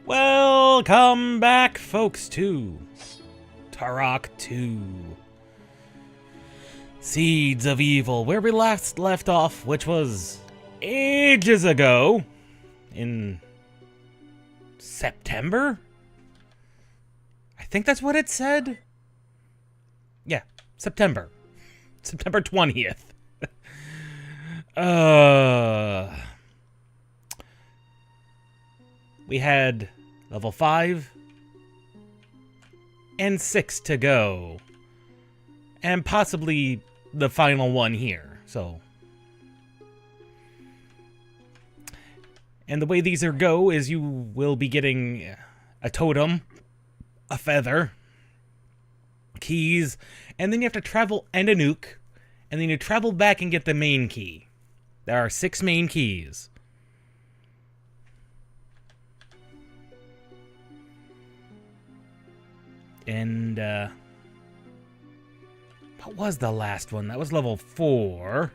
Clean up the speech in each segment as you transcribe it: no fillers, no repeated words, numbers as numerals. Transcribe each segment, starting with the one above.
Welcome back, folks, to Turok 2. Seeds of Evil, where we last left off, which was ages ago, in September? I think that's what it said. Yeah, September. September 20th. We had level 5 and 6 to go. And possibly the final one here, so. And the way these go is you will be getting a totem, a feather, keys, and then you have to travel and a nuke, and then you travel back and get the main key. There are 6 main keys. And, what was the last one? That was level 4.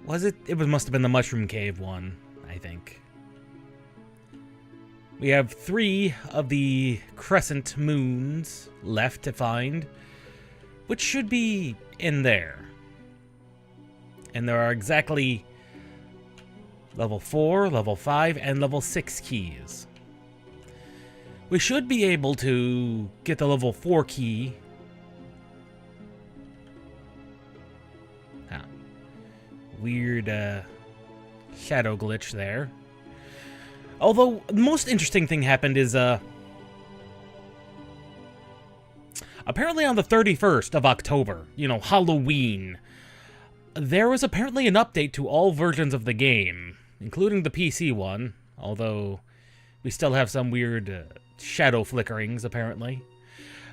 Was it? It must have been the Mushroom Cave one, I think. We have 3 of the crescent moons left to find, which should be in there. And there are exactly level 4, level 5, and level 6 keys. We should be able to get the level 4 key. Ah, weird shadow glitch there. Although, the most interesting thing happened is, apparently on the 31st of October, you know, Halloween, there was apparently an update to all versions of the game, including the PC one, although we still have some weird shadow flickerings, apparently.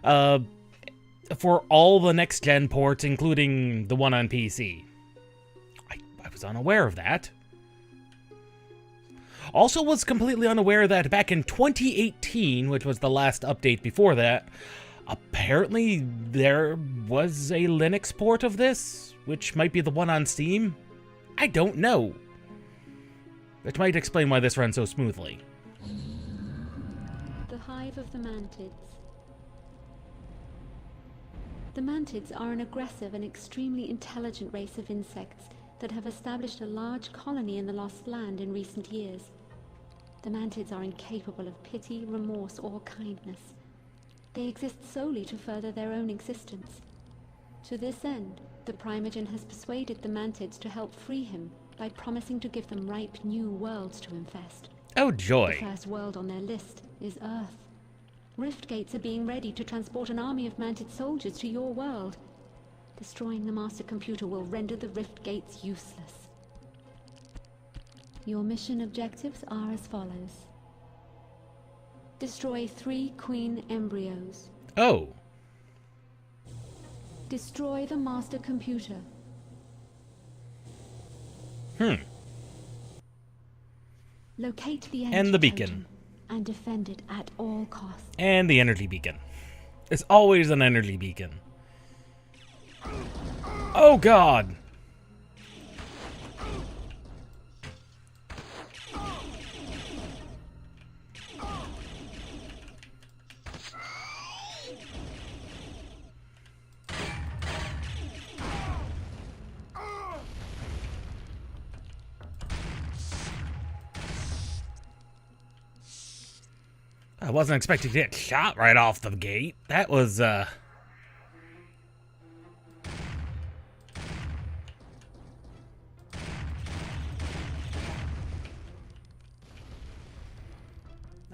For all the next-gen ports, including the one on PC. I was unaware of that. Also was completely unaware that back in 2018, which was the last update before that, apparently there was a Linux port of this, which might be the one on Steam. I don't know. Which might explain why this runs so smoothly. The hive of the mantids. The mantids are an aggressive and extremely intelligent race of insects that have established a large colony in the Lost Land in recent years. The mantids are incapable of pity, remorse, or kindness. They exist solely to further their own existence. To this end, the Primogen has persuaded the mantids to help free him by promising to give them ripe new worlds to infest. Oh, joy. The first world on their list is Earth. Rift gates are being ready to transport an army of mantid soldiers to your world. Destroying the master computer will render the rift gates useless. Your mission objectives are as follows. Destroy 3 queen embryos. Oh. Destroy the master computer. Locate the energy And the beacon. totem and defend it at all costs. And the energy beacon. It's always an energy beacon. Oh, God. I wasn't expecting to get shot right off the gate. That was,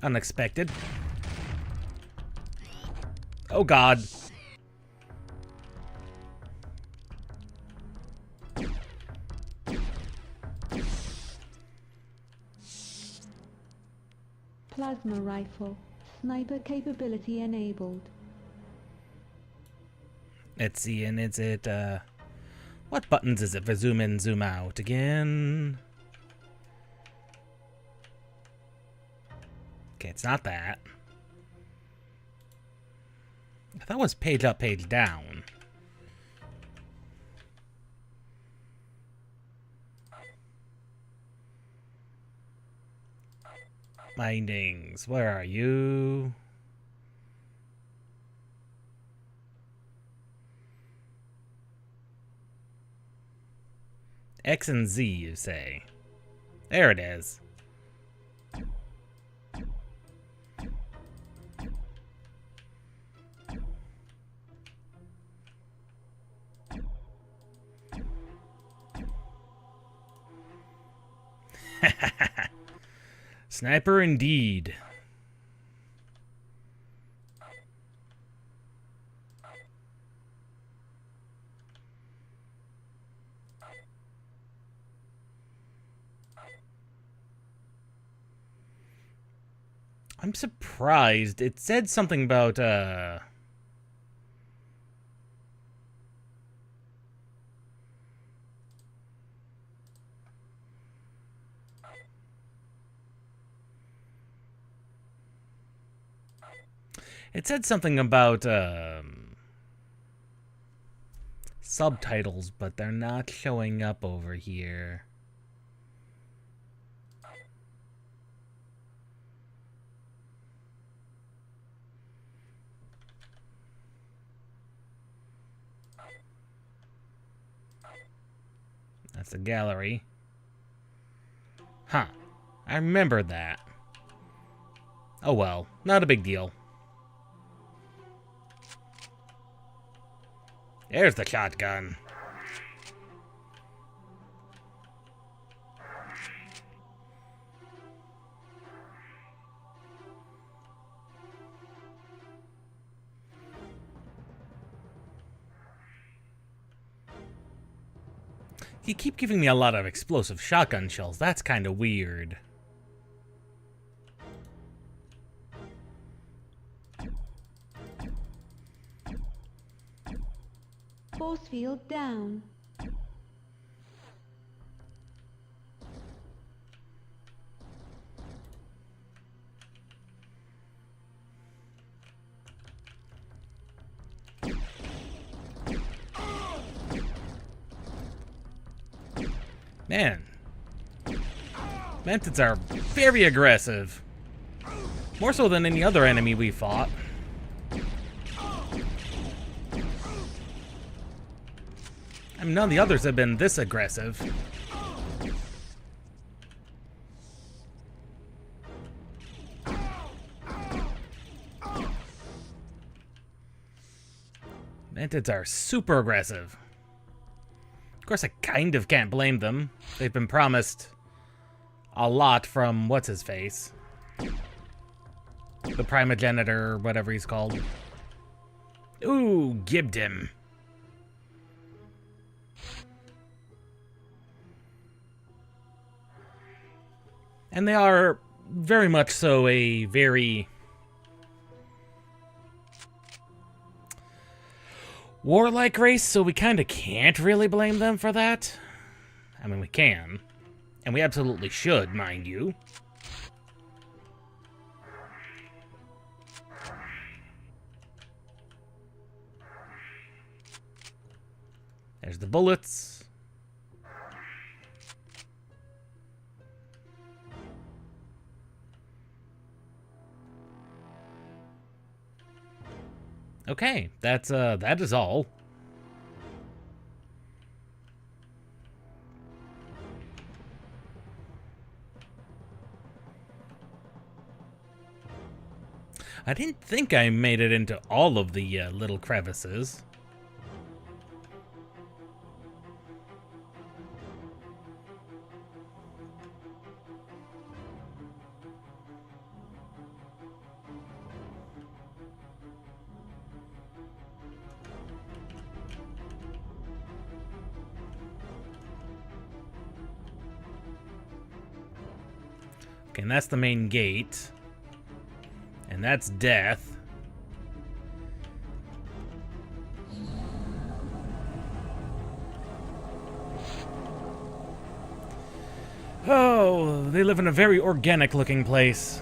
unexpected. Oh, God. Plasma rifle. Sniper capability enabled. Let's see, and is it, what buttons is it for zoom in, zoom out again? Okay, it's not that. That was page up, page down. Bindings, where are you? X and Z, you say? There it is. Sniper indeed. I'm surprised. It said something about, it said something about, subtitles, but they're not showing up over here. That's the gallery. Huh. I remember that. Oh well, not a big deal. There's the shotgun. You keep giving me a lot of explosive shotgun shells. That's kind of weird. Force field down. Man. Mantids are very aggressive. More so than any other enemy we fought. I mean, none of the others have been this aggressive. Mantids are super aggressive. Of course, I kind of can't blame them. They've been promised a lot from what's-his-face. The primogenitor, whatever he's called. Ooh, gibbed him. And they are very much so a very warlike race, so we kind of can't really blame them for that. I mean, we can. And we absolutely should, mind you. There's the bullets. Okay, that is all. I didn't think I made it into all of the little crevices. Okay, and that's the main gate. And that's death. Oh, they live in a very organic looking place.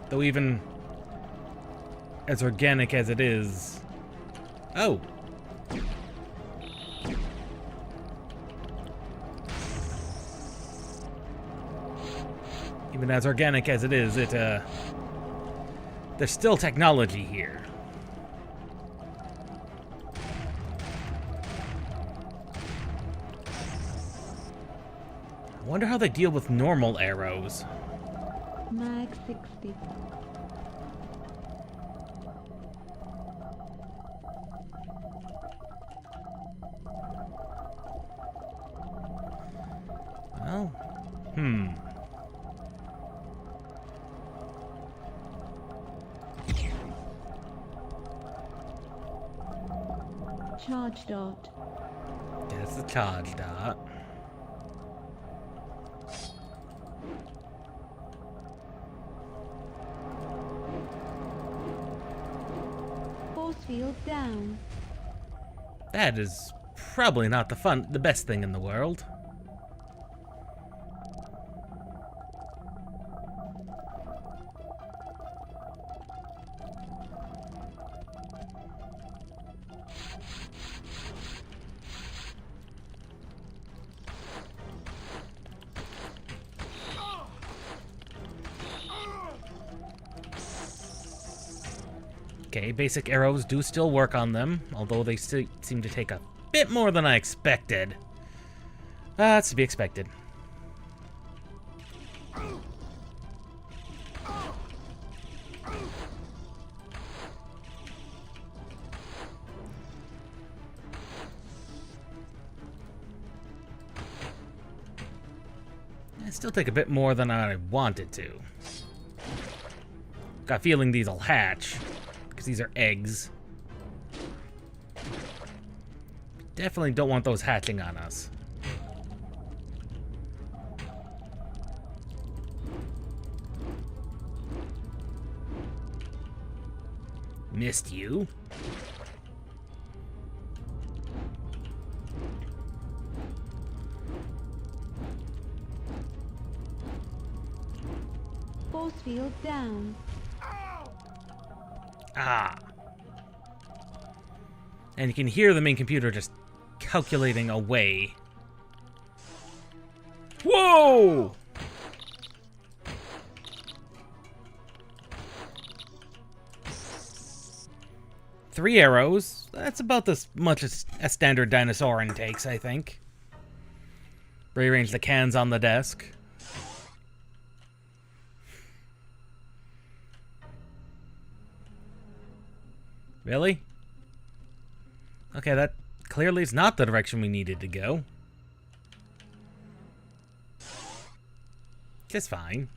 Though even as organic as it is. Oh. Even as organic as it is, there's still technology here. I wonder how they deal with normal arrows. Mag 60. Well, Charge dot. That's the charge dot. Force field down. That is probably not the best thing in the world. Okay, basic arrows do still work on them, although they still seem to take a bit more than I expected. That's to be expected. They still take a bit more than I wanted to. Got a feeling these'll hatch. These are eggs. Definitely don't want those hatching on us. Missed you. Force field down. Ah. And you can hear the main computer just calculating away. Whoa! Three arrows. That's about as much as a standard Dinosauran takes, I think. Rearrange the cans on the desk. Really? Okay, that clearly is not the direction we needed to go. Just fine.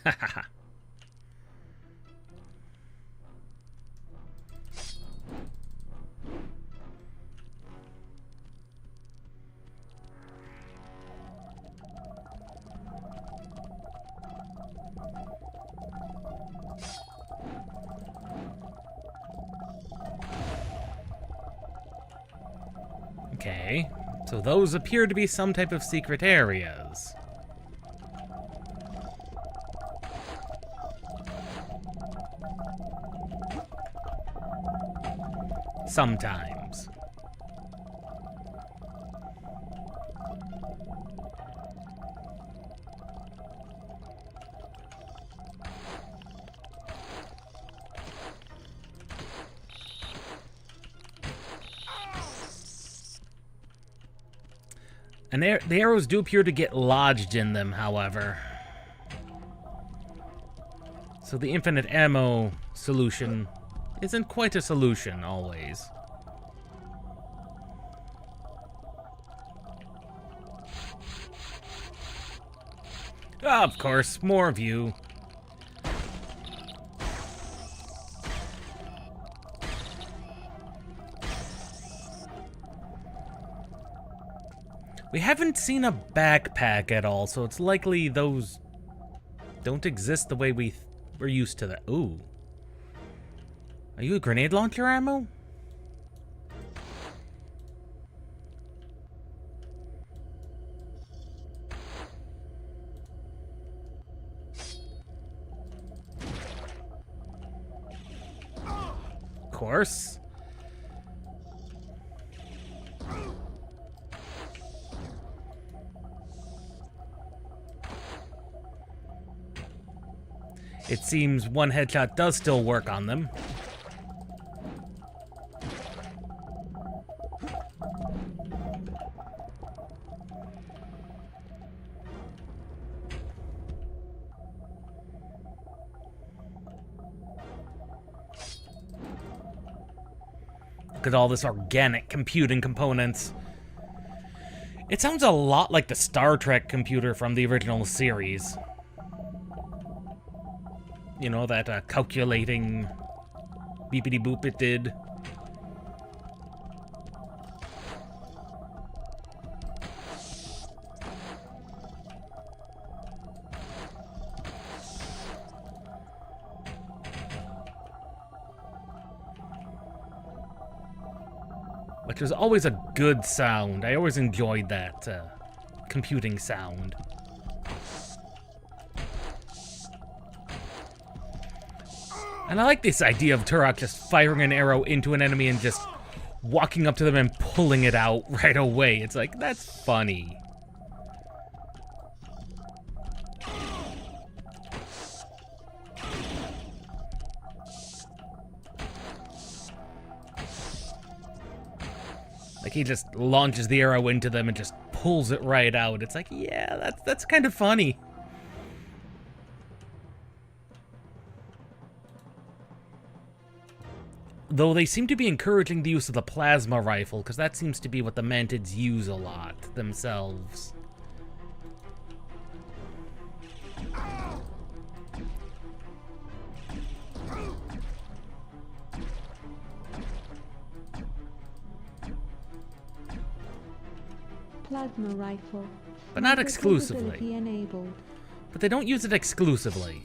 Hahaha. Okay, so those appear to be some type of secret areas. Sometimes. And the arrows do appear to get lodged in them, however. So the infinite ammo solution isn't quite a solution, always. Of course, more of you. We haven't seen a backpack at all, so it's likely those don't exist the way we're used to that. Ooh. Are you a grenade launcher ammo? course. It seems one headshot does still work on them. Look at all this organic computing components. It sounds a lot like the Star Trek computer from the original series. You know, that calculating beepity boop it did. Which was always a good sound. I always enjoyed that computing sound. And I like this idea of Turok just firing an arrow into an enemy and just walking up to them and pulling it out right away. It's like, that's funny. Like, he just launches the arrow into them and just pulls it right out. It's like, yeah, that's kind of funny. Though they seem to be encouraging the use of the plasma rifle, because that seems to be what the mantids use a lot themselves. Plasma rifle. But not exclusively. Enabled. But they don't use it exclusively.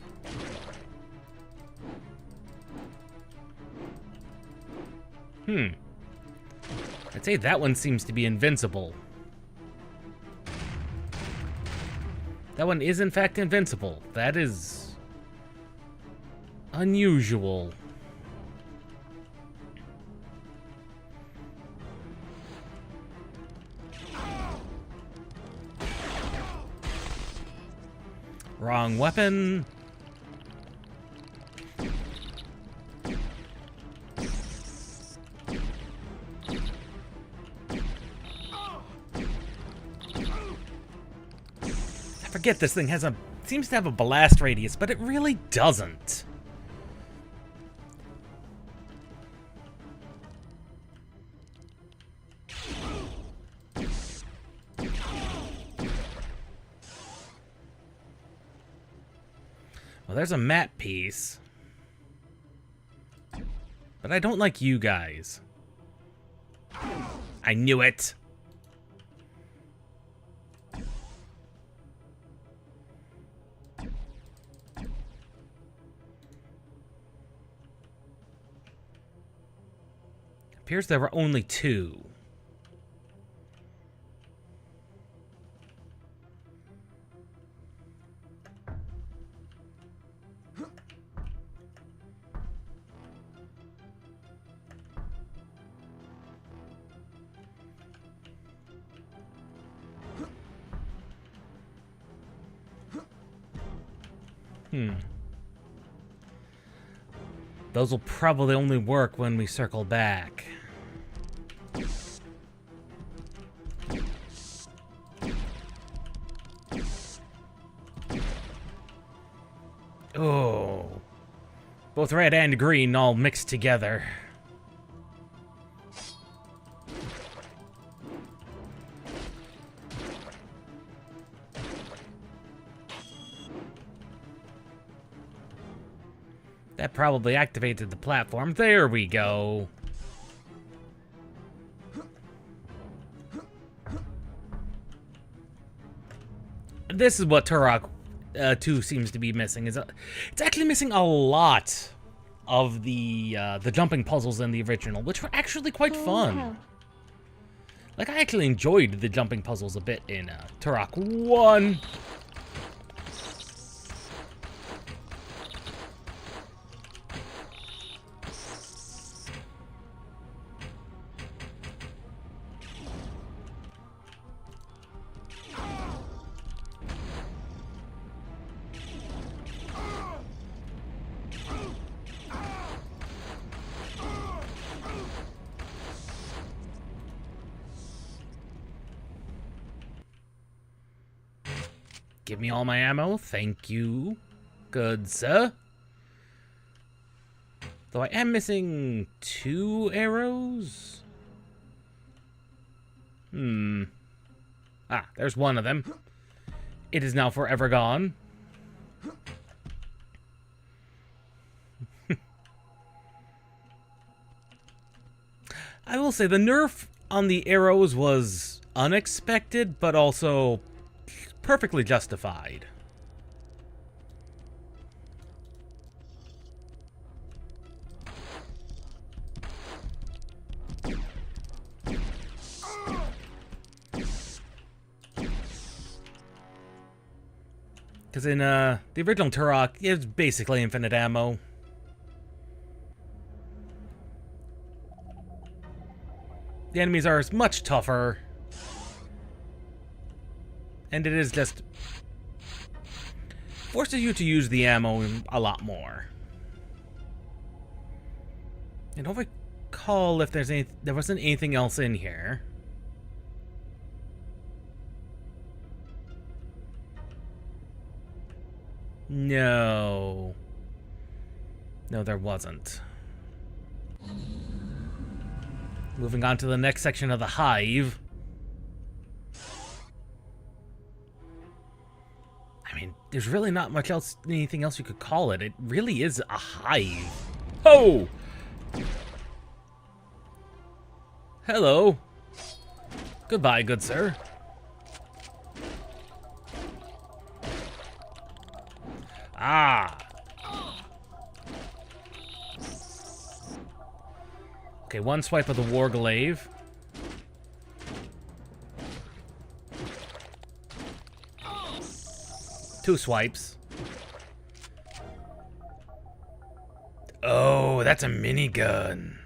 I'd say that one seems to be invincible. That one is in fact invincible. That is unusual. Wrong weapon. I forget this thing seems to have a blast radius, but it really doesn't. Well, there's a map piece. But I don't like you guys. I knew it. Appears there were only two. Those will probably only work when we circle back. Oh. Both red and green all mixed together. That probably activated the platform. There we go. This is what Turok 2 seems to be missing. It's actually missing a lot of the jumping puzzles in the original, which were actually quite fun. Like, I actually enjoyed the jumping puzzles a bit in Turok 1. give me all my ammo. Thank you. Good, sir. Though I am missing 2 arrows. Ah, there's one of them. It is now forever gone. I will say the nerf on the arrows was unexpected, but also perfectly justified. Because in the original Turok, it's basically infinite ammo. The enemies are much tougher. And it is just forces you to use the ammo a lot more. I don't recall if there wasn't anything else in here. No. No, there wasn't. Moving on to the next section of the hive. I mean, there's really not much else, anything else you could call it. It really is a hive. Oh! Hello. Goodbye, good sir. Ah. Okay, one swipe of the Warglaive. Two swipes. Oh, that's a minigun.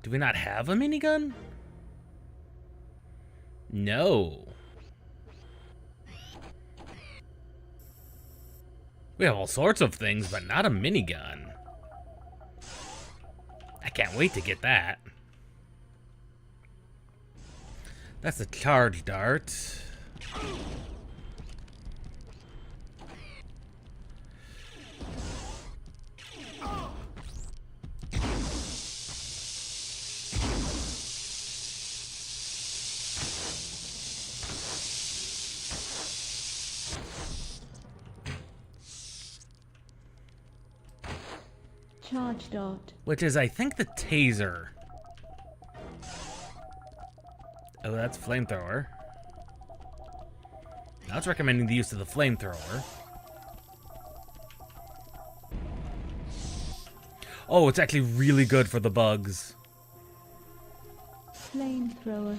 Do we not have a minigun? No. We have all sorts of things, but not a minigun. I can't wait to get that. That's a charge dart. Charge dart. Which is, I think, the taser. Oh, that's flamethrower. Now it's recommending the use of the flamethrower. Oh, it's actually really good for the bugs. Flamethrower.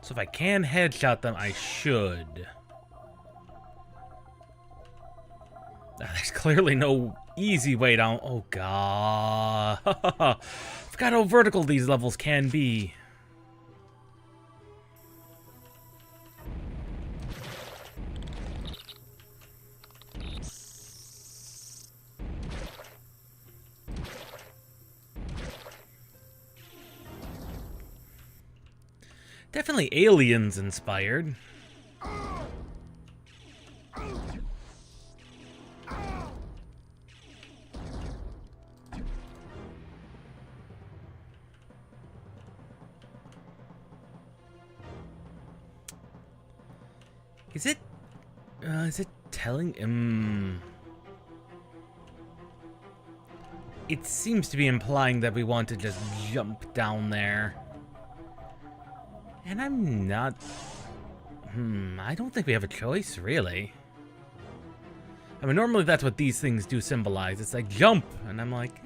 So if I can headshot them, I should. There's clearly no easy way down. Oh, God. Forgot how vertical these levels can be. Definitely Aliens inspired. Is it telling it seems to be implying that we want to just jump down there. And I'm not... I don't think we have a choice, really. I mean, normally that's what these things do symbolize. It's like, jump! And I'm like,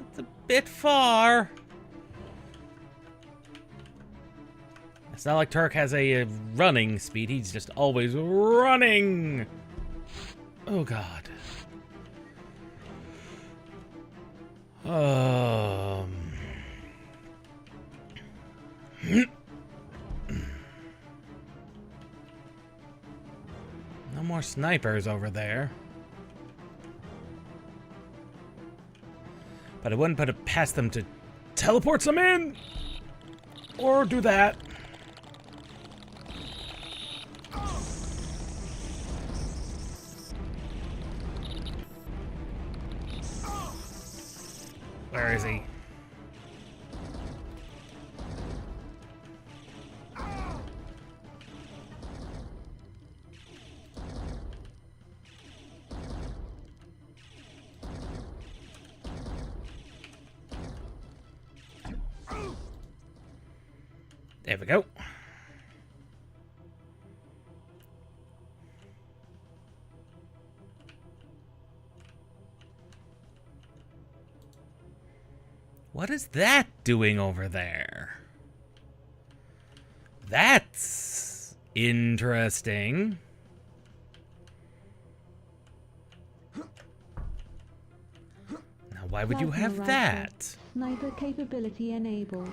it's a bit far. It's not like Turok has a running speed. He's just always running! Oh, God. No more snipers over there. But I wouldn't put it past them to teleport some in! Or do that. Where is he? There we go. What is that doing over there? That's interesting. Now, why would you have that? Sniper capability enabled.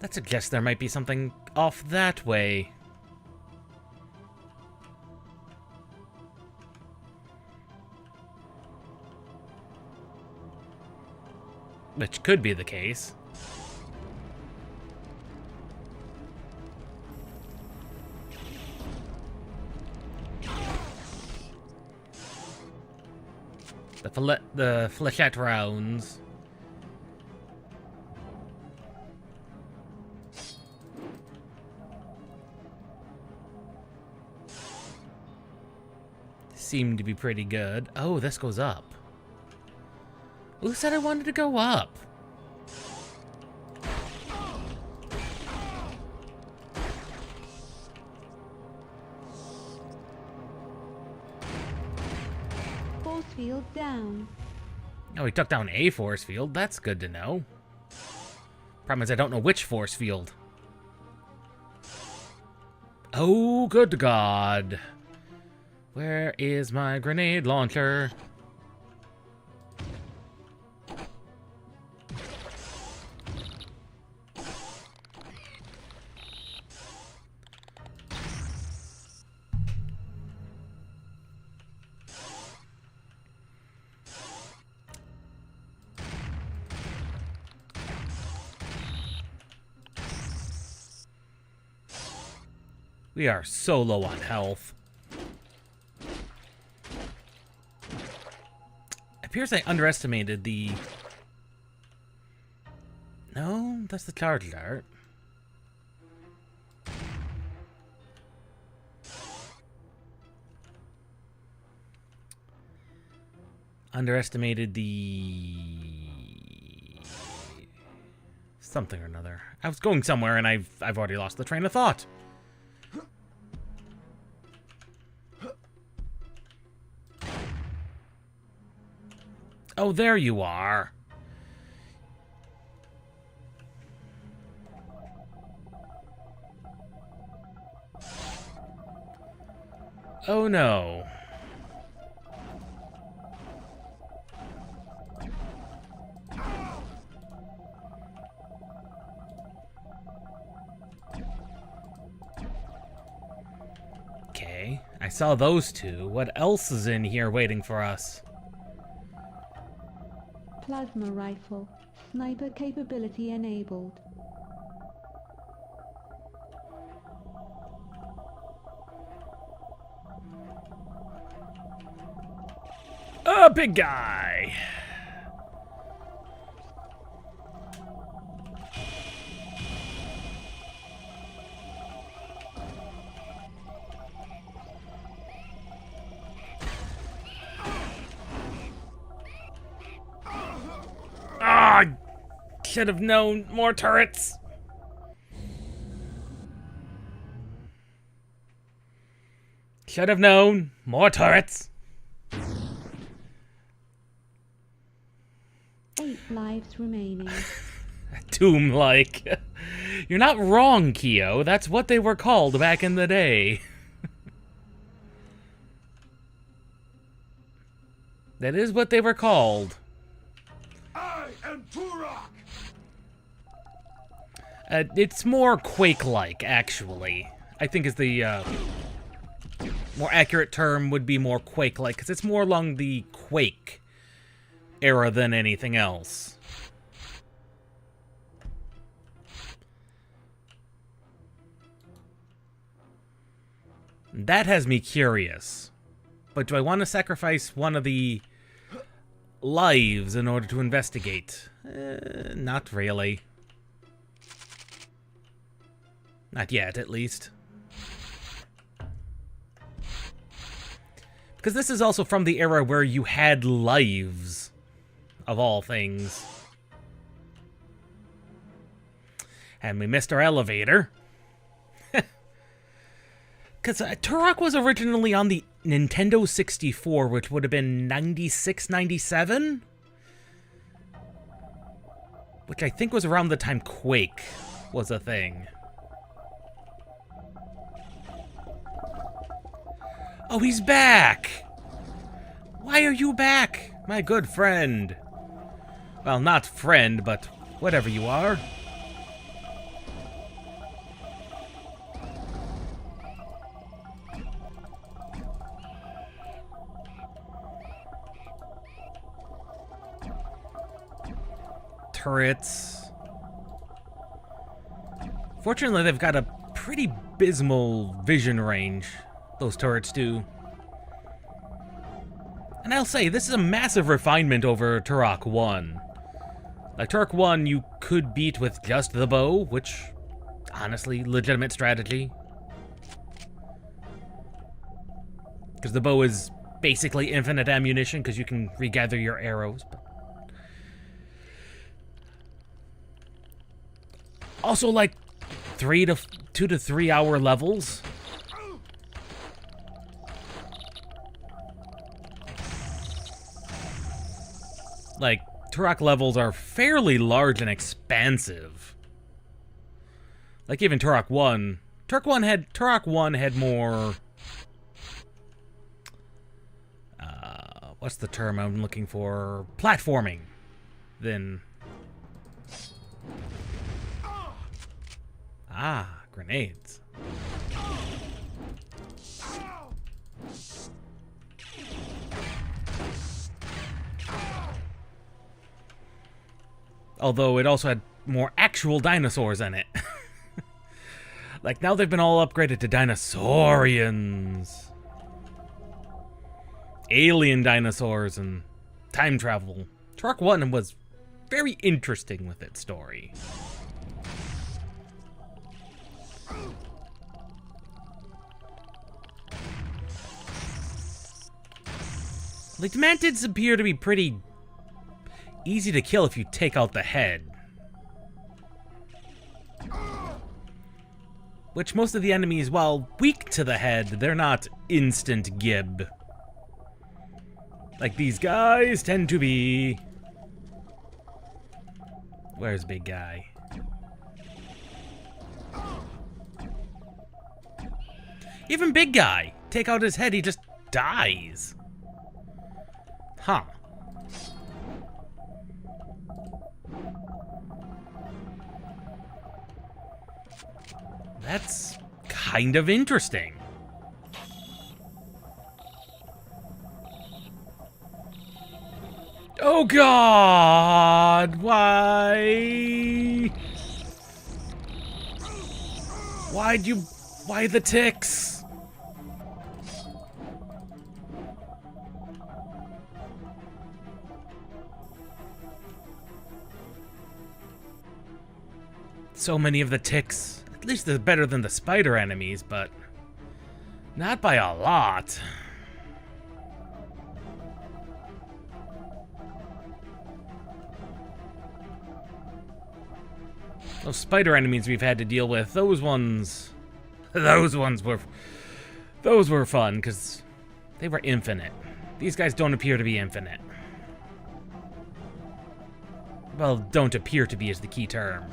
That suggests there might be something off that way. Which could be the case. The flechette rounds. Seem to be pretty good. Oh, this goes up. Who said I wanted to go up? Force field down. Oh, he took down a force field. That's good to know. Problem is I don't know which force field. Oh, good God. Where is my grenade launcher? We are so low on health. Appears I underestimated the... No, that's the charge dart. Underestimated the... something or another. I was going somewhere and I've already lost the train of thought. Oh, there you are. Oh, no. Okay, I saw those two. What else is in here waiting for us? Plasma rifle. Sniper capability enabled. Oh, big guy! Should have known. More turrets. Should have known. More turrets. 8 lives remaining. Tomb-like. You're not wrong, Kyo. That's what they were called back in the day. That is what they were called. I am Turok! It's more Quake-like, actually. I think is the more accurate term would be more Quake-like, because it's more along the Quake era than anything else. That has me curious. But do I want to sacrifice one of the lives in order to investigate? Not really. Not yet, at least. Because this is also from the era where you had lives, of all things. And we missed our elevator. Because Turok was originally on the Nintendo 64, which would have been 96, 97? Which I think was around the time Quake was a thing. Oh, he's back! Why are you back, my good friend? Well, not friend, but whatever you are. Turrets. Fortunately, they've got a pretty abysmal vision range. Those turrets do. And I'll say, this is a massive refinement over Turok 1. Like, Turok 1 you could beat with just the bow, which, honestly, legitimate strategy. Because the bow is basically infinite ammunition, because you can regather your arrows. But also, like, 2 to 3 hour levels. Like, Turok levels are fairly large and expansive. Like, even Turok 1. Turok 1 had more... what's the term I'm looking for? Platforming. Than... Ah, grenades. Although it also had more actual dinosaurs in it. Like, now they've been all upgraded to Dinosaurians. Alien dinosaurs and time travel. Turok 1 was very interesting with its story. Like, the mantids appear to be pretty easy to kill if you take out the head. Which most of the enemies, while weak to the head, they're not instant gib. Like these guys tend to be. Where's big guy? Even big guy, take out his head, he just dies. Huh. That's kind of interesting. Oh God, why? Why the ticks? So many of the ticks. At least they're better than the spider enemies, but not by a lot. Those spider enemies we've had to deal with, those were fun, because they were infinite. These guys don't appear to be infinite. Well, don't appear to be is the key term.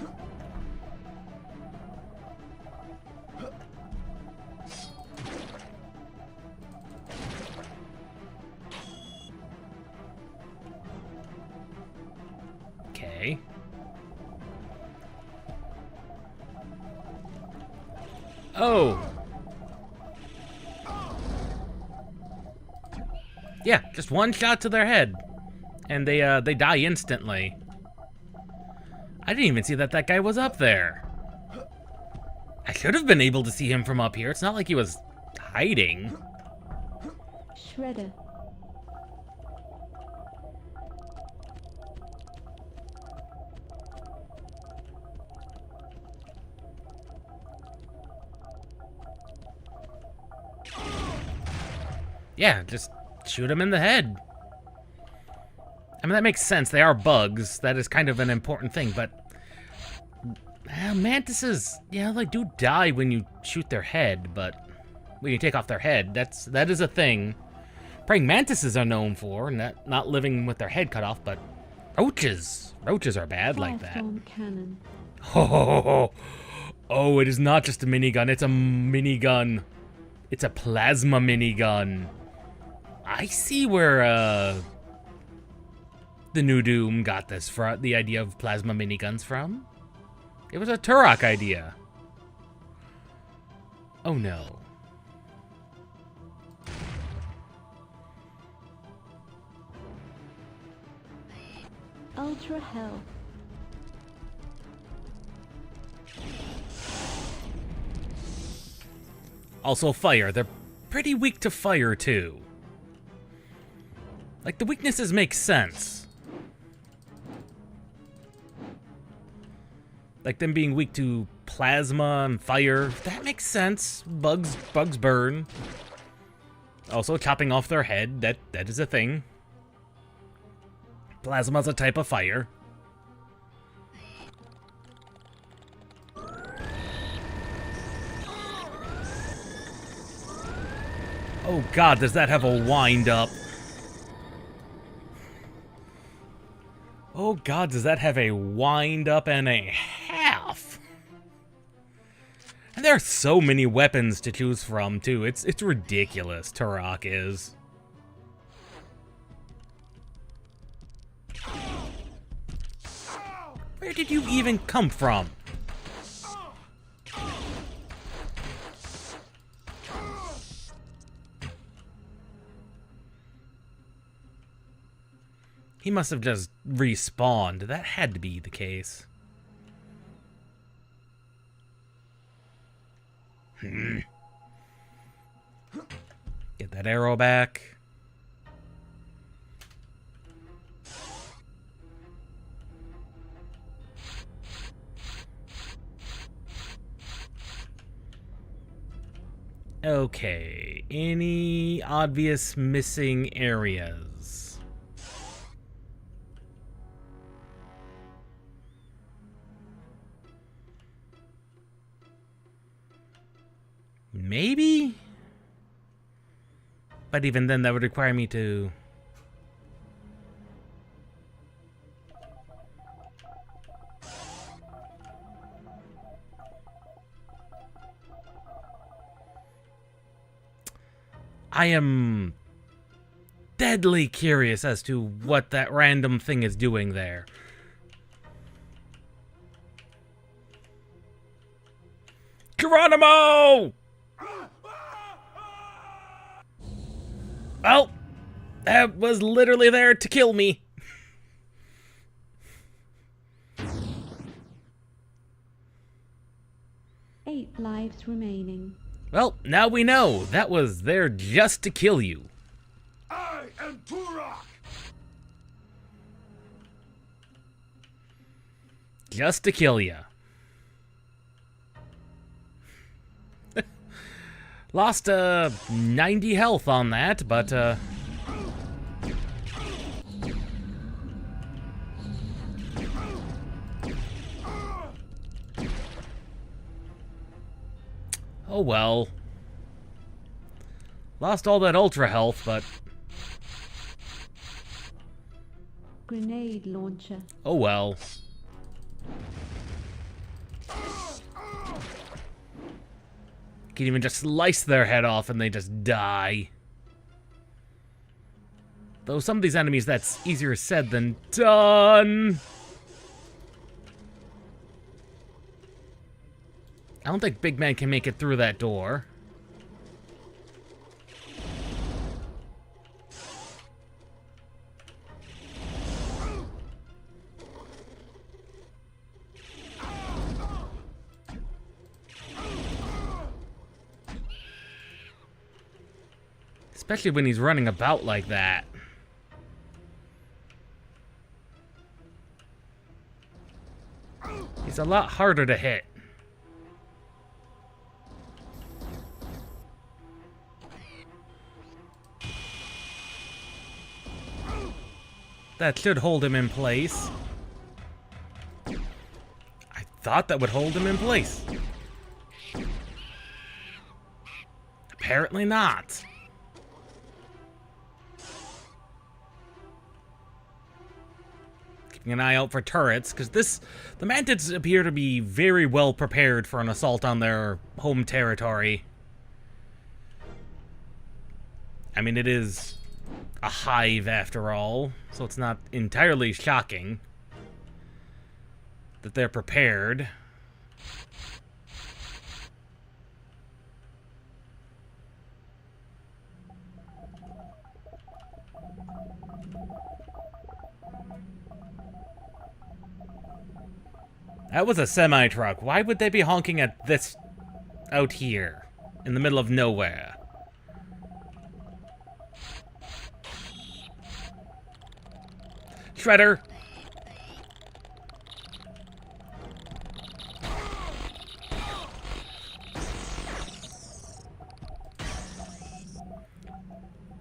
Okay. Oh! Yeah, just one shot to their head. And they die instantly. I didn't even see that guy was up there. I should have been able to see him from up here. It's not like he was hiding. Shredder. Yeah, just shoot him in the head. I mean, that makes sense. They are bugs. That is kind of an important thing, but... mantises, yeah, they do die when you shoot their head, but... when you take off their head, that is a thing. Praying mantises are known for, not living with their head cut off, but... roaches. Roaches are bad like that. Firestorm cannon. Oh, it is not just a minigun, it's a minigun. It's a plasma minigun. I see where, the New Doom got this from, the idea of plasma miniguns from. It was a Turok idea. Oh no. Ultra Hell. Also fire, they're pretty weak to fire too. Like, the weaknesses make sense. Like them being weak to plasma and fire, that makes sense. Bugs burn. Also, chopping off their head, that is a thing. Plasma's a type of fire. Oh god, does that have a wind up? Oh god, does that have a wind up and a half? And there are so many weapons to choose from, too. It's ridiculous, Turok is. Where did you even come from? He must have just respawned. That had to be the case. Get that arrow back. Okay, any obvious missing areas? Maybe? But even then, that would require me to... I am deadly curious as to what that random thing is doing there. Geronimo! Well, that was literally there to kill me. Eight lives remaining. Well, now we know. That was there just to kill you. I am Turok! Just to kill you. Lost 90 health on that, but oh well. Lost all that ultra health, but grenade launcher. Oh well. You can even just slice their head off and they just die. Though some of these enemies, that's easier said than done. I don't think Big Man can make it through that door. Especially when he's running about like that. He's a lot harder to hit. That should hold him in place. I thought that would hold him in place. Apparently not. Keeping an eye out for turrets, because the Mantids appear to be very well prepared for an assault on their home territory. I mean, it is a hive after all, so it's not entirely shocking that they're prepared. That was a semi-truck. Why would they be honking at this out here in the middle of nowhere? Shredder!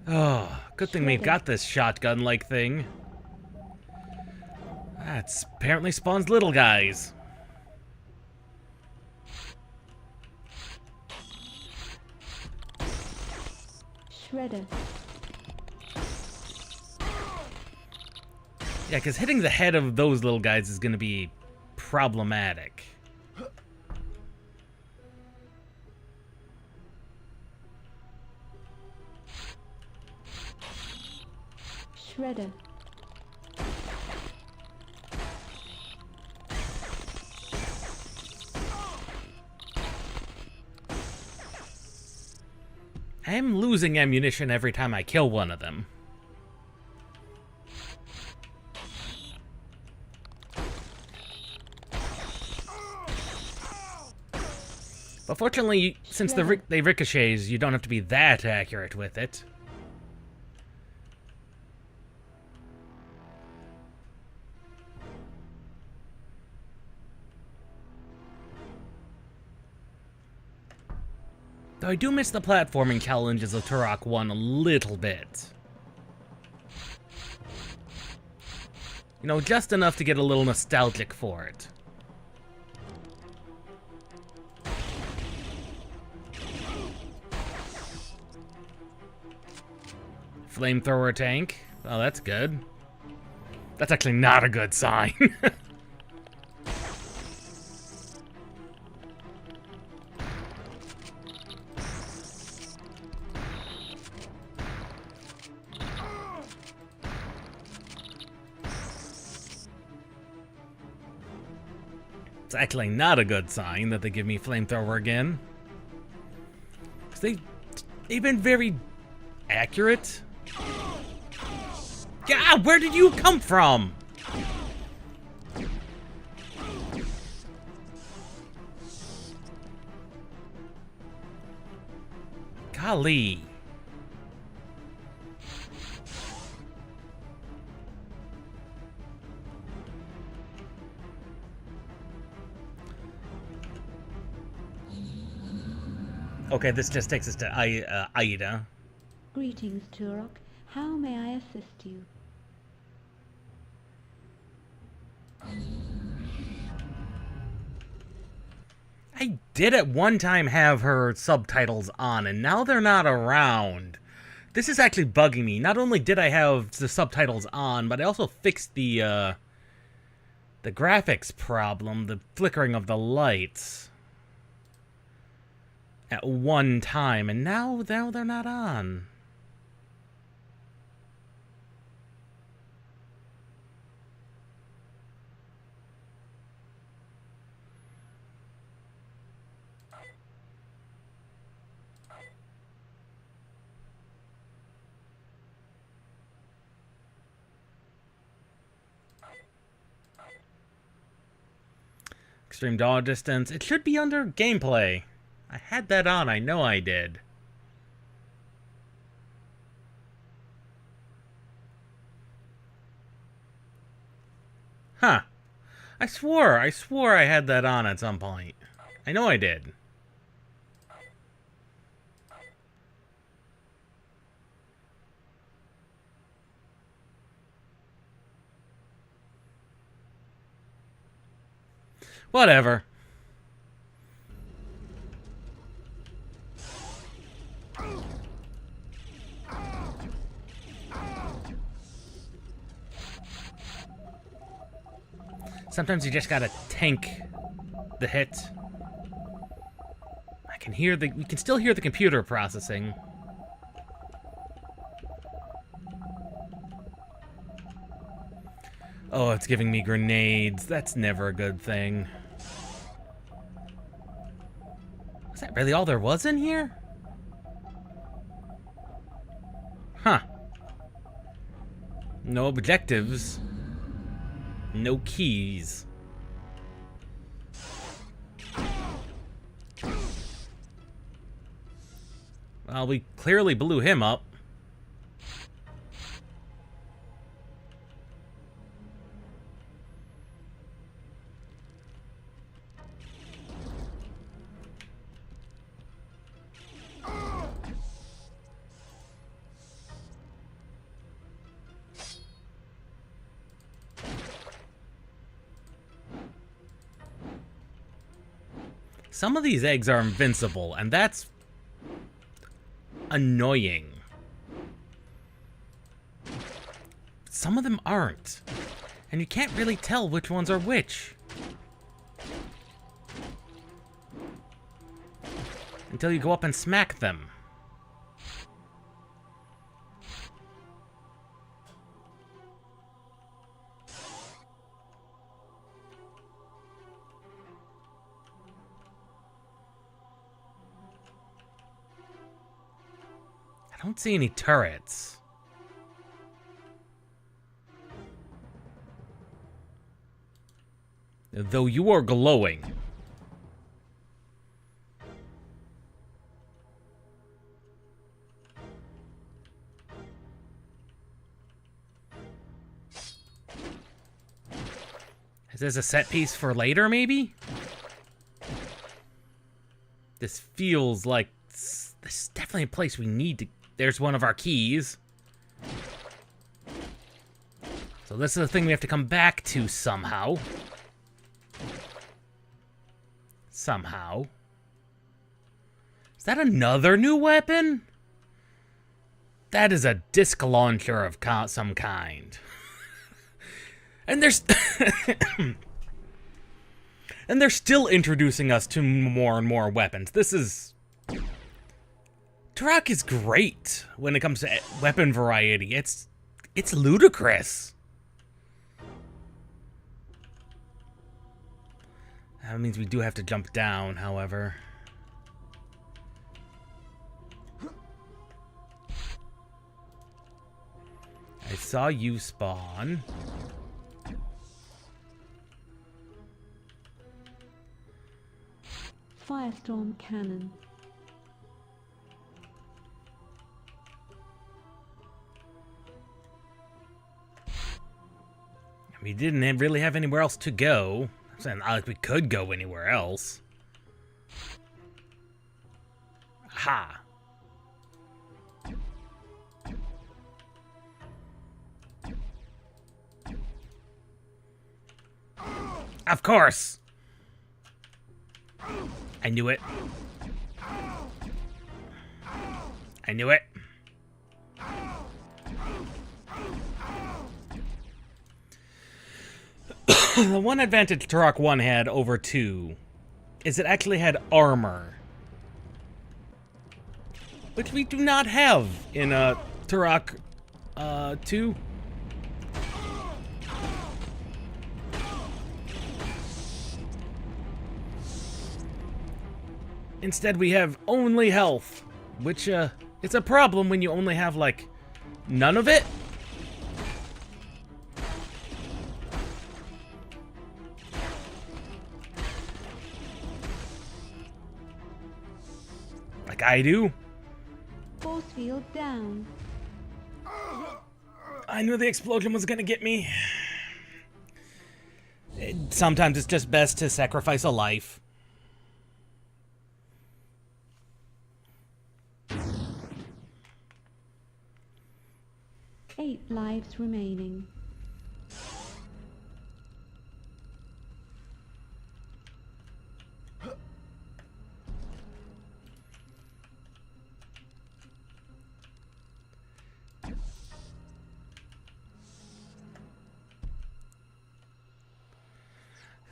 Oh, good thing we've got this shotgun-like thing. That apparently spawns little guys. Shredder. Yeah, because hitting the head of those little guys is going to be problematic. Shredder. I am losing ammunition every time I kill one of them. But fortunately, since they ricochets, you don't have to be that accurate with it. Though I do miss the platforming challenges of Turok 1 a little bit. You know, just enough to get a little nostalgic for it. Flamethrower tank. Oh, that's good. That's actually not a good sign. It's actually not a good sign that they give me flamethrower again. 'Cause they've been very accurate. Yeah, where did you come from? Golly. Okay, this just takes us to Aida. Greetings, Turok. How may I assist you? I did at one time have her subtitles on, and now they're not around. This is actually bugging me. Not only did I have the subtitles on, but I also fixed the graphics problem, the flickering of the lights at one time, and now they're not on. Extreme dog distance. It should be under gameplay. I had that on. I know I did. Huh. I swore I had that on at some point. I know I did. Whatever. Sometimes you just gotta tank the hit. I can hear we can still hear the computer processing. Oh, it's giving me grenades. That's never a good thing. Is that really all there was in here? Huh. No objectives. No keys. Well, we clearly blew him up. Some of these eggs are invincible, and that's annoying. Some of them aren't, and you can't really tell which ones are which until you go up and smack them. I don't see any turrets. Though you are glowing. Is this a set piece for later, maybe? This feels like this is definitely a place we need to... There's one of our keys. So this is the thing we have to come back to somehow. Somehow. Is that another new weapon? That is a disc launcher of some kind. And there's... and they're still introducing us to more and more weapons. This is... Turok is great when it comes to weapon variety. It's ludicrous. That means we do have to jump down, however. I saw you spawn. Firestorm cannon. We didn't really have anywhere else to go. It's not like we could go anywhere else. Ha! Of course! I knew it. I knew it. The one advantage Turok 1 had over 2 is it actually had armor, which we do not have in Turok 2. Instead, we have only health, which it's a problem when you only have, like, none of it. Like I do. Force field down. I knew the explosion was gonna get me. Sometimes it's just best to sacrifice a life. Eight lives remaining.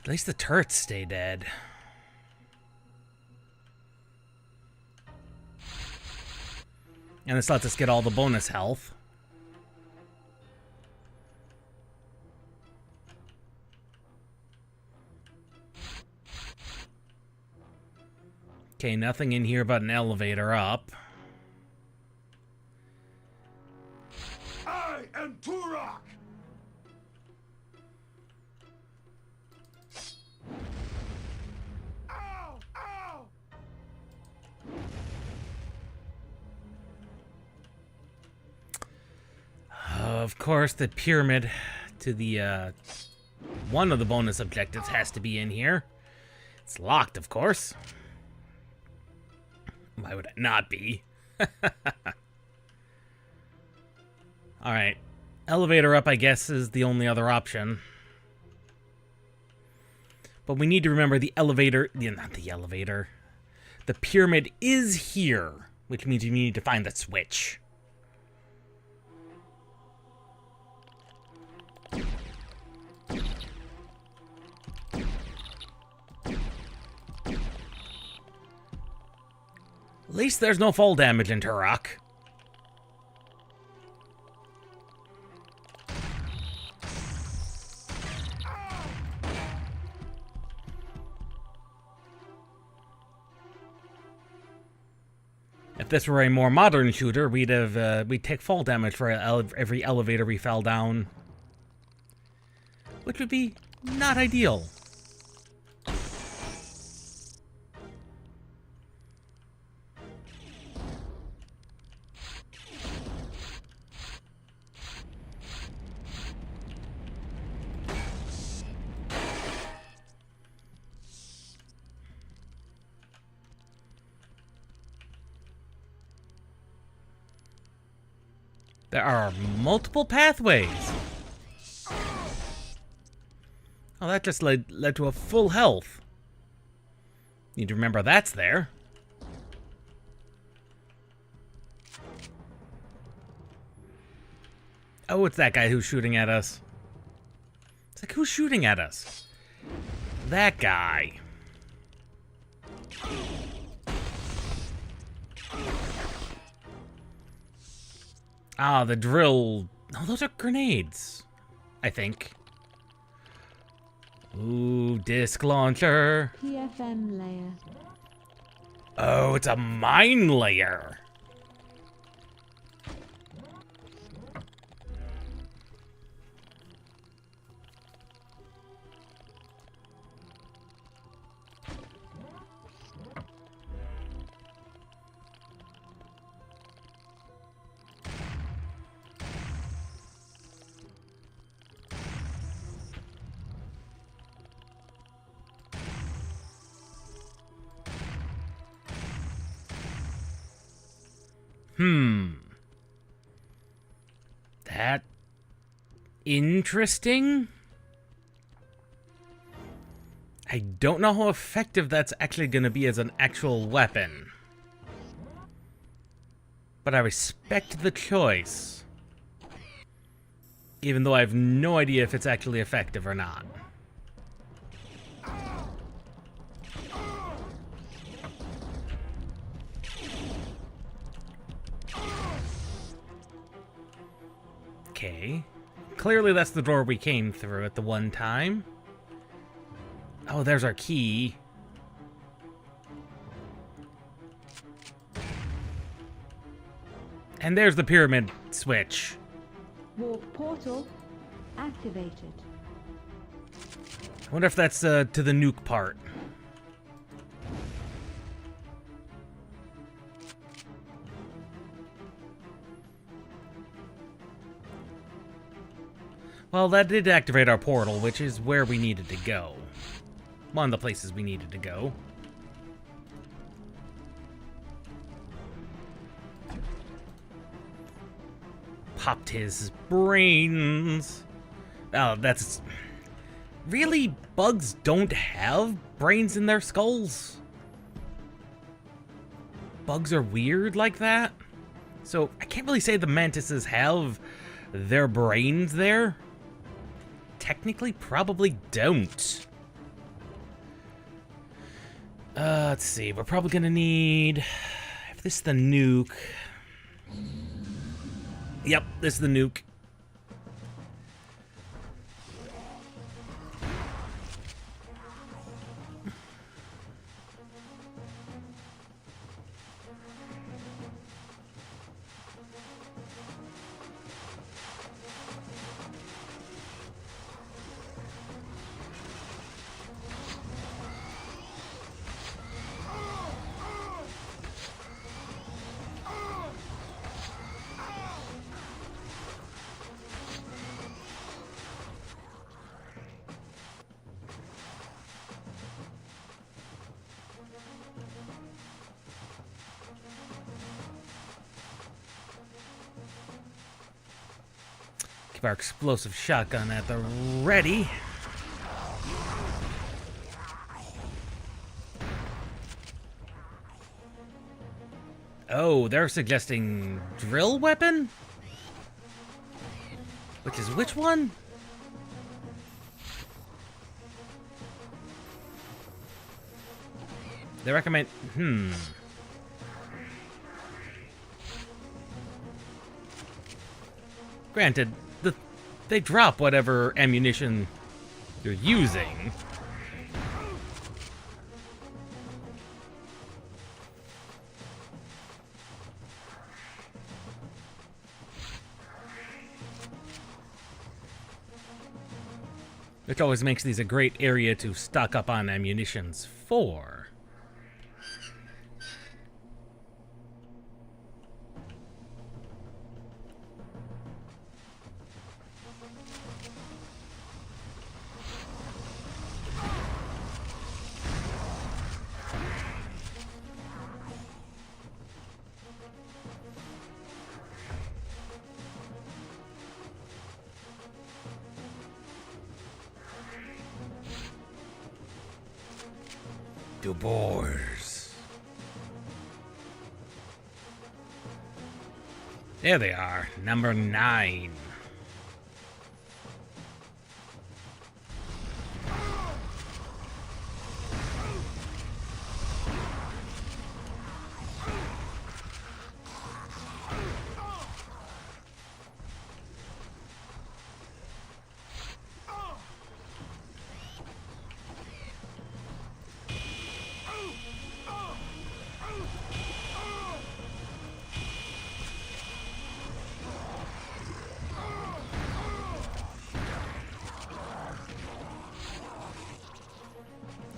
At least the turrets stay dead. And this lets us get all the bonus health. Okay, nothing in here but an elevator up. I am Turok! Ow! Ow! Of course, the pyramid to the, one of the bonus objectives has to be in here. It's locked, of course. Why would it not be? Alright. Elevator up, I guess, is the only other option. But we need to remember the elevator... Yeah, not the elevator. The pyramid is here, which means you need to find the switch. At least there's no fall damage in Turok. If this were a more modern shooter, we'd take fall damage for every elevator we fell down, which would be not ideal. There are multiple pathways. Oh, that just led to a full health. Need to remember that's there. Oh, it's that guy who's shooting at us. It's like, who's shooting at us? That guy. Ah, the drill. No, those are grenades, I think. Ooh, disc launcher. PFM layer. Oh, it's a mine layer. That interesting? I don't know how effective that's actually going to be as an actual weapon. But I respect the choice. Even though I have no idea if it's actually effective or not. Okay. Clearly that's the door we came through at the one time. Oh, there's our key. And there's the pyramid switch. Warp portal activated. I wonder if that's to the nuke part. Well, that did activate our portal, which is where we needed to go. One of the places we needed to go. Popped his brains. Oh, that's... Really? Bugs don't have brains in their skulls? Bugs are weird like that? So, I can't really say the mantises have their brains there. Technically, probably don't. Let's see. We're probably gonna need... If this is the nuke... Yep, this is the nuke. Keep our explosive shotgun at the ready. Oh, they're suggesting drill weapon? Which is which one? They recommend... Granted, they drop whatever ammunition you're using. Which always makes these a great area to stock up on ammunitions for. Boars. There they are, number 9.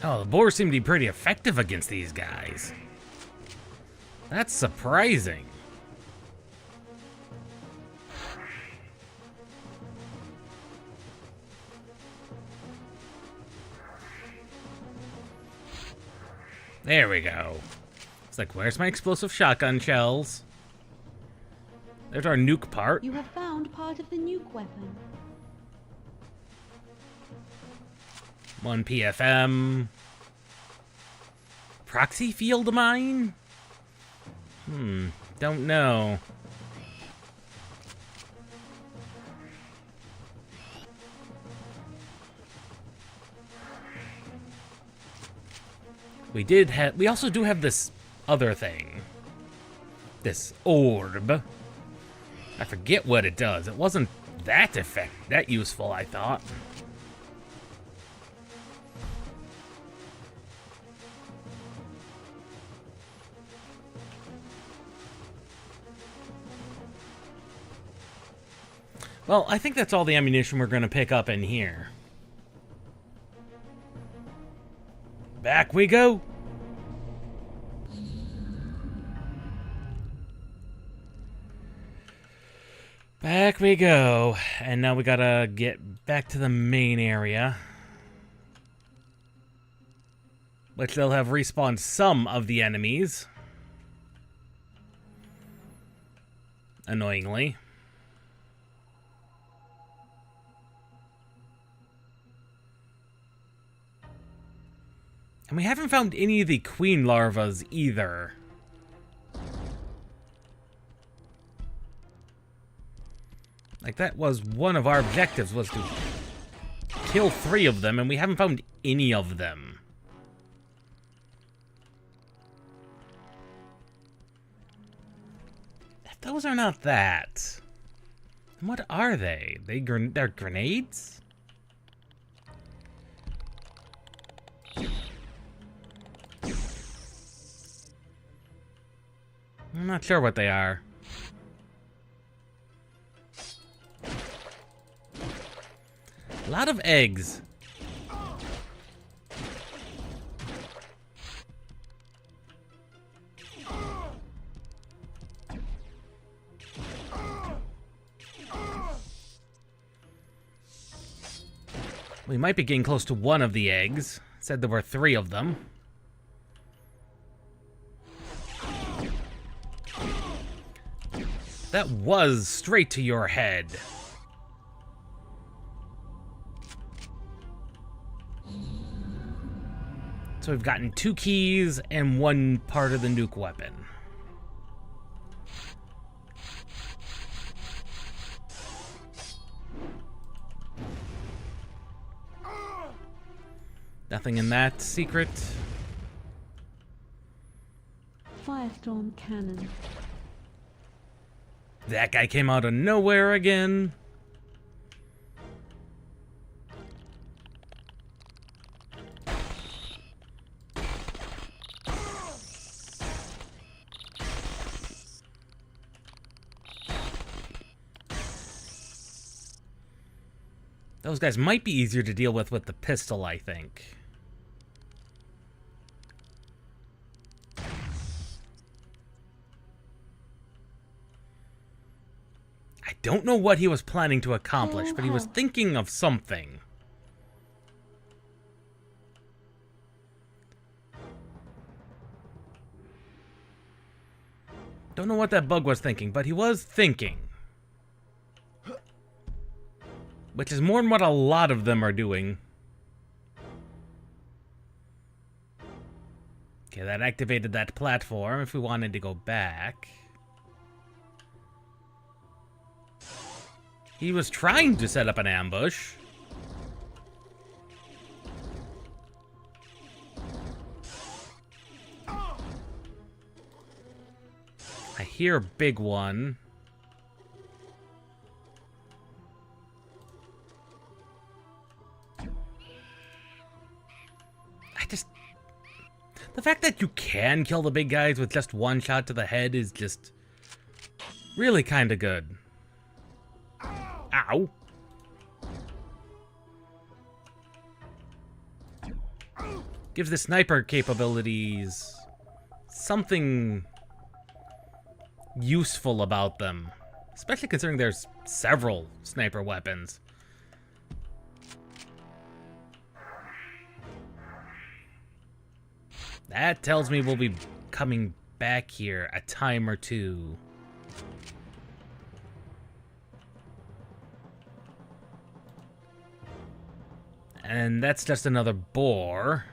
Oh, the boars seem to be pretty effective against these guys. That's surprising. There we go. It's like, where's my explosive shotgun shells? There's our nuke part. You have found part of the nuke weapon. 1 PFM. Proxy field mine? Don't know. We also do have this other thing. This orb. I forget what it does. It wasn't that effect, that useful, I thought. Well, I think that's all the ammunition we're going to pick up in here. Back we go! Back we go. And now we gotta get back to the main area. Which they'll have respawned some of the enemies. Annoyingly. And we haven't found any of the queen larvas either. Like, that was one of our objectives, was to kill 3 of them, and we haven't found any of them. If those are not that, then what are they? They're grenades? I'm not sure what they are. A lot of eggs. We might be getting close to one of the eggs. It said there were 3 of them. That was straight to your head. So we've gotten 2 keys and 1 part of the nuke weapon. Nothing in that secret. Firestorm cannon. That guy came out of nowhere again. Those guys might be easier to deal with the pistol, I think. I don't know what he was planning to accomplish, but he was thinking of something. Don't know what that bug was thinking, but he was thinking. Which is more than what a lot of them are doing. Okay, that activated that platform if we wanted to go back. He was trying to set up an ambush. I hear a big one. The fact that you can kill the big guys with just 1 shot to the head is just really kind of good. Ow. Gives the sniper capabilities something useful about them. Especially considering there's several sniper weapons. That tells me we'll be coming back here a time or 2. And that's just another boar.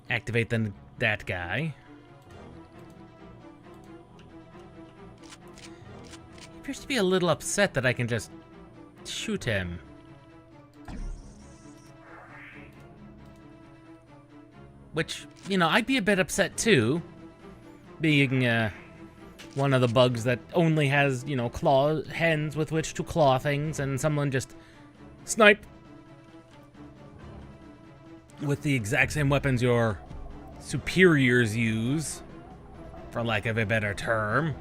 Activate that guy. He appears to be a little upset that I can just shoot him. Which, you know, I'd be a bit upset too. Being one of the bugs that only has, you know, hands with which to claw things, and someone just snipe with the exact same weapons your superiors use, for lack of a better term.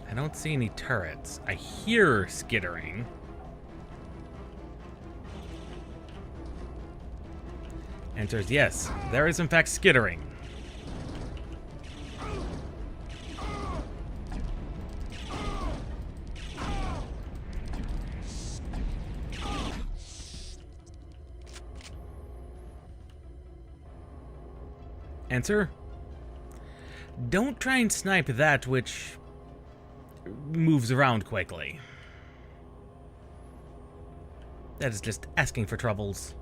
I don't see any turrets. I hear skittering. Enters, yes, there is in fact skittering. Answer? Don't try and snipe that which moves around quickly. That is just asking for troubles.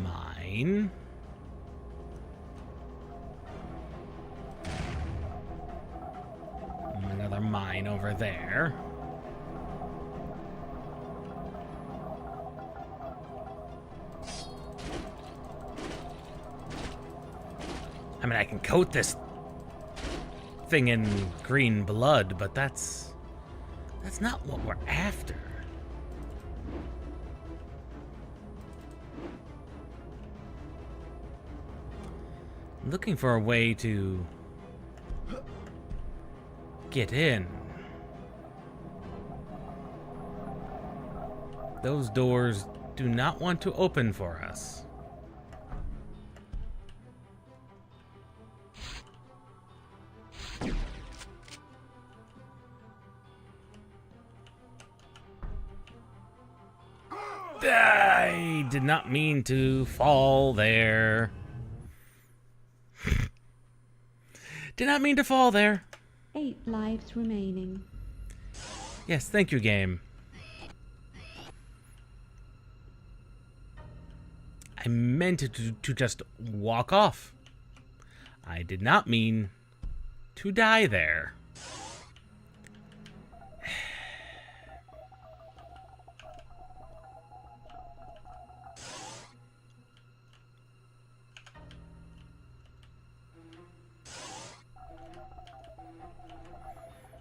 Mine. Another mine over there. I mean, I can coat this thing in green blood, but that's not what we're after. I'm looking for a way to get in. Those doors do not want to open for us. I did not mean to fall there. Did not mean to fall there. 8 lives remaining. Yes, thank you, game. I meant to just walk off. I did not mean to die there.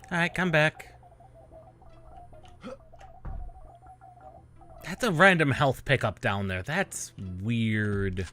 Alright, come back. That's a random health pickup down there. That's weird.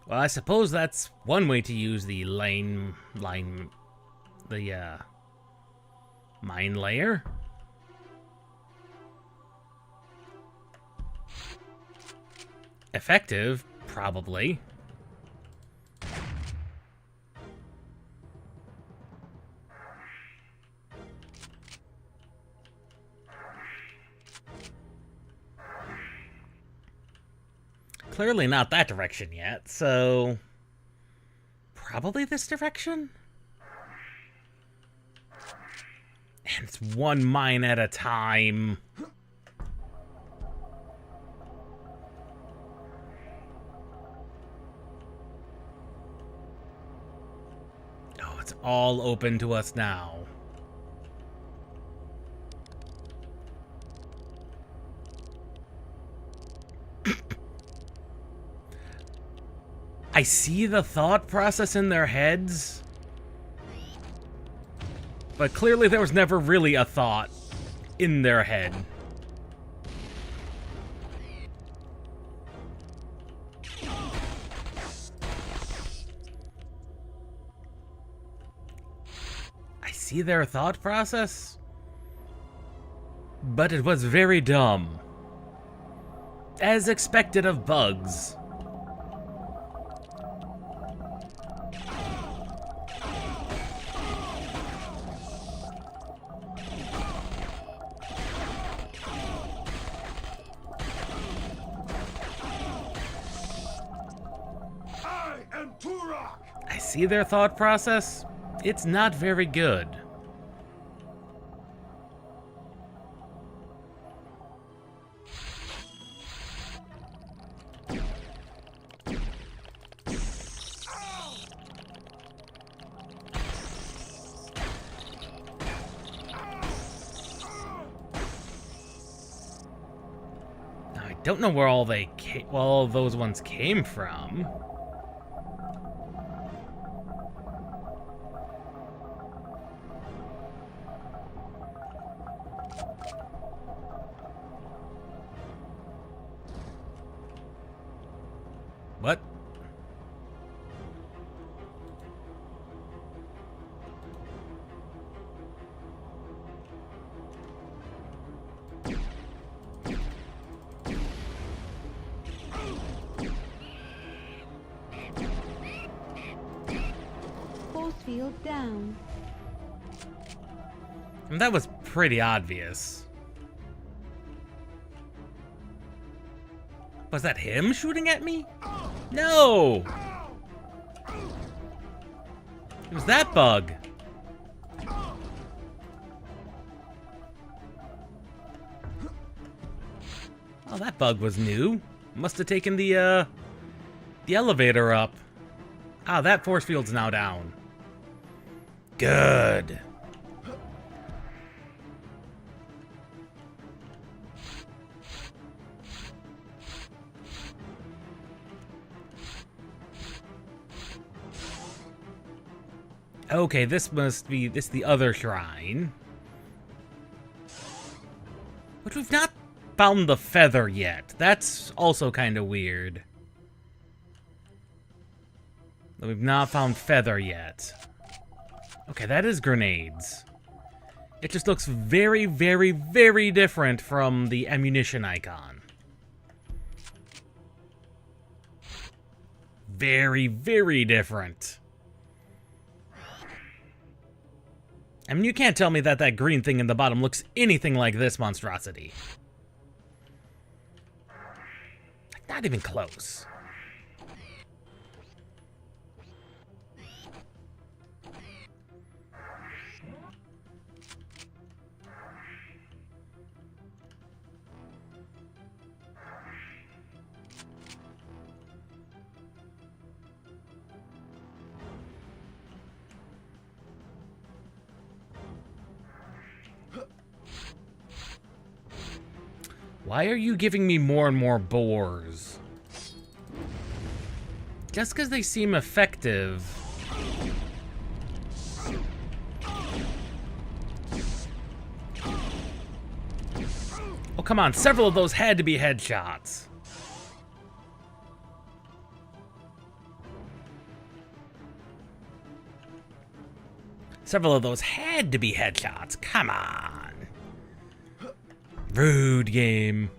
Well, I suppose that's one way to use the mine layer. Effective, probably. Clearly not that direction yet, so probably this direction? And it's one mine at a time. Oh, it's all open to us now. I see the thought process in their heads, but clearly there was never really a thought in their head. I see their thought process, but it was very dumb. As expected of bugs. I am Turok! I see their thought process. It's not very good. I don't know where all those ones came from. What? Force field down. And that was pretty obvious. Was that him shooting at me? No! It was that bug. Oh, that bug was new. Must have taken the elevator up. Ah, that force field's now down. Good. Okay, this must be the other shrine. But we've not found the feather yet. That's also kind of weird. We've not found feather yet. Okay, that is grenades. It just looks very, very, very different from the ammunition icon. Very, very different. I mean, you can't tell me that that green thing in the bottom looks anything like this monstrosity. Not even close. Why are you giving me more and more boars? Just because they seem effective. Oh, come on. Several of those had to be headshots. Several of those had to be headshots. Come on. Rude game.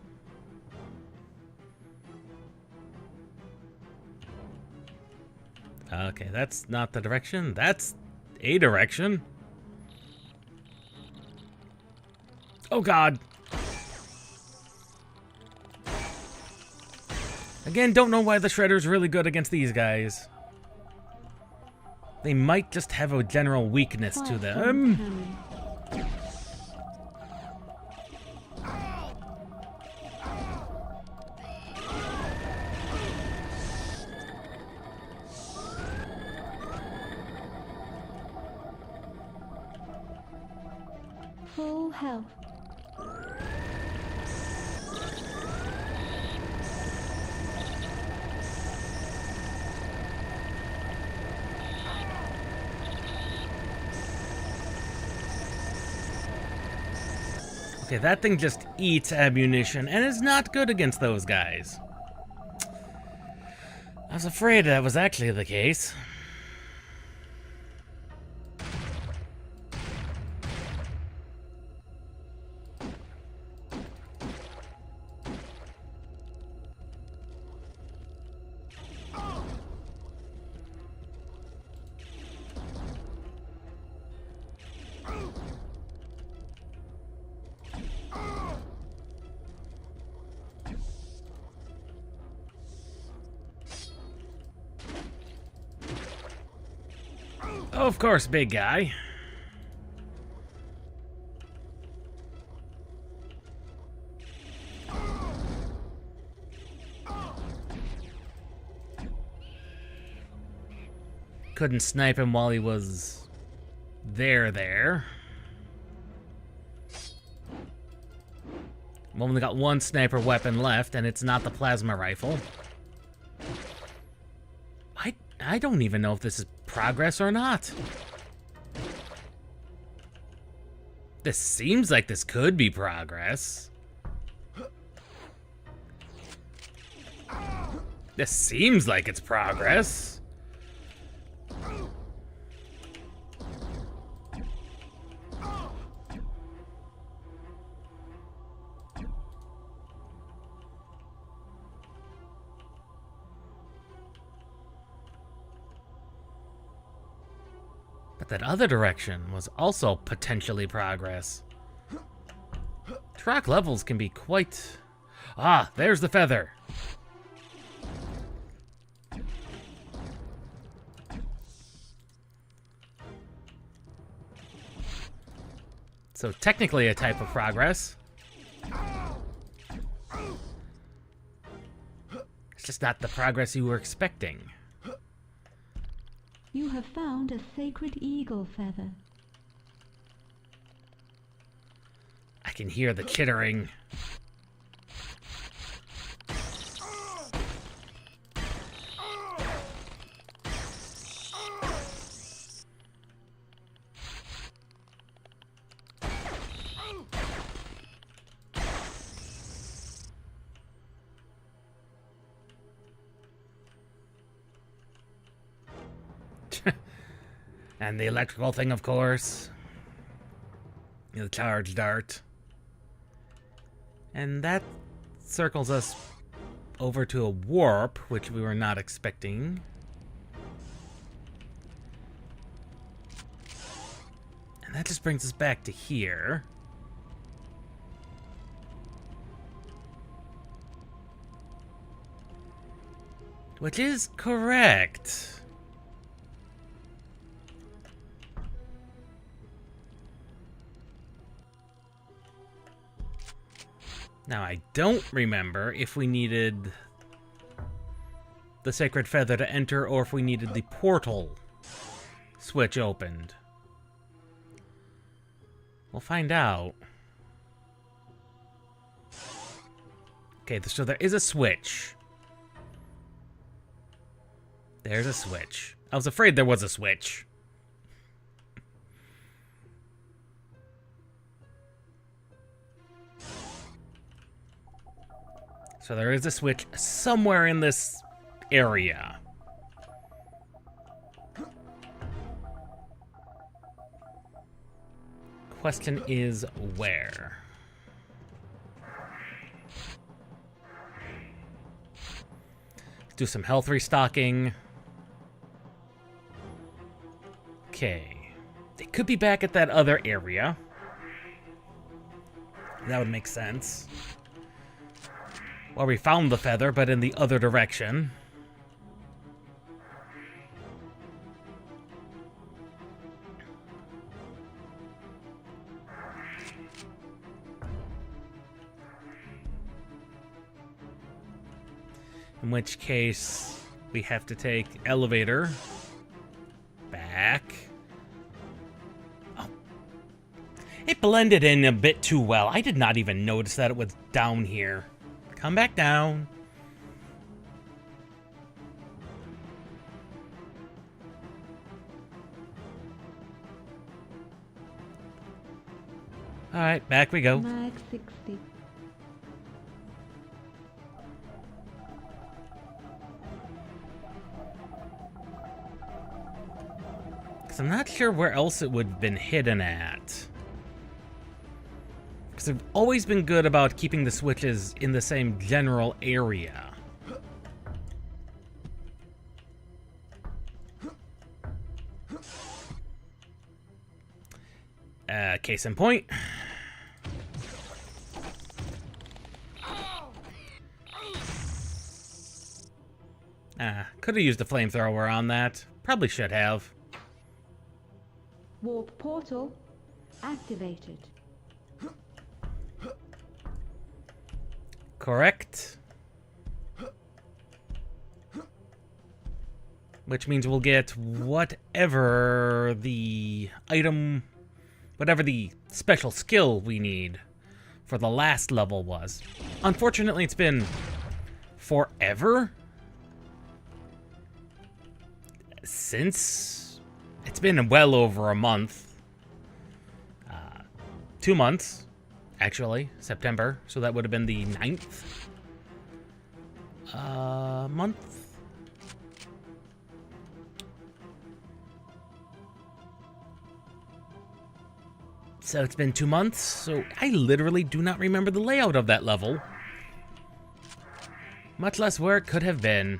Okay, that's not the direction. That's a direction. Oh, God. Again, don't know why the Shredder's really good against these guys. They might just have a general weakness to them. full health. Okay, that thing just eats ammunition and is not good against those guys. I was afraid that was actually the case. Of course, big guy. Couldn't snipe him while he was there. I've only got one sniper weapon left, and it's not the plasma rifle. I don't even know if this is progress or not. This seems like this could be progress. This seems like it's progress. But that other direction was also potentially progress. Turok levels can be quite... Ah, there's the feather. So technically a type of progress. It's just not the progress you were expecting. You have found a sacred eagle feather. I can hear the chittering. And the electrical thing, of course. The charge dart. And that circles us over to a warp, which we were not expecting. And that just brings us back to here. Which is correct. Now, I don't remember if we needed the Sacred Feather to enter or if we needed the portal switch opened. We'll find out. Okay, so there is a switch. There's a switch. I was afraid there was a switch. So there is a switch somewhere in this area. Question is where? Do some health restocking. Okay. They could be back at that other area. That would make sense. Well, we found the feather, but in the other direction. In which case, we have to take elevator back. Oh. It blended in a bit too well. I did not even notice that it was down here. Come back down. Alright, back we go. Mag 60. Because I'm not sure where else it would have been hidden at. Because they've always been good about keeping the switches in the same general area. Case in point. Could have used a flamethrower on that. Probably should have. Warp portal activated. Correct. Which means we'll get whatever the item, whatever the special skill we need for the last level was. Unfortunately, it's been forever since. It's been well over a month. 2 months, actually. September. So that would have been the 9th month. So it's been 2 months, so I literally do not remember the layout of that level. Much less where it could have been.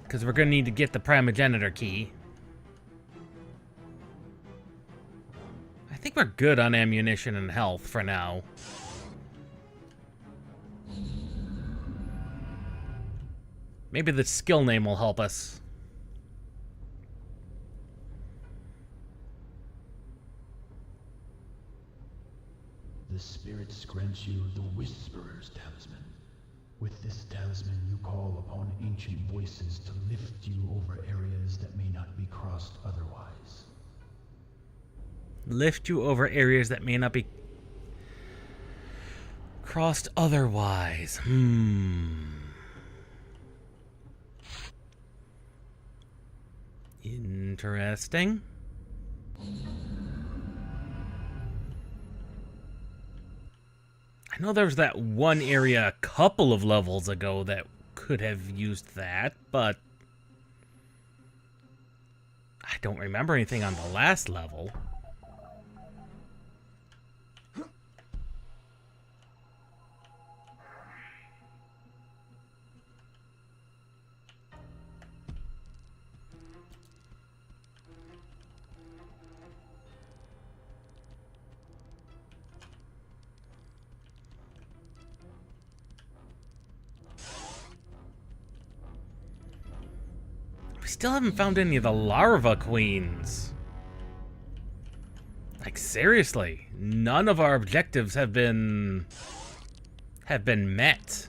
Because we're going to need to get the primogenitor key. I think we're good on ammunition and health for now. Maybe the skill name will help us. The spirits grant you the Whisperer's Talisman. With this talisman, you call upon ancient voices to lift you over areas that may not be crossed otherwise. Lift you over areas that may not be crossed otherwise. Interesting. I know there was that one area a couple of levels ago that could have used that, but I don't remember anything on the last level. We still haven't found any of the larva queens. Like, seriously, none of our objectives have been met.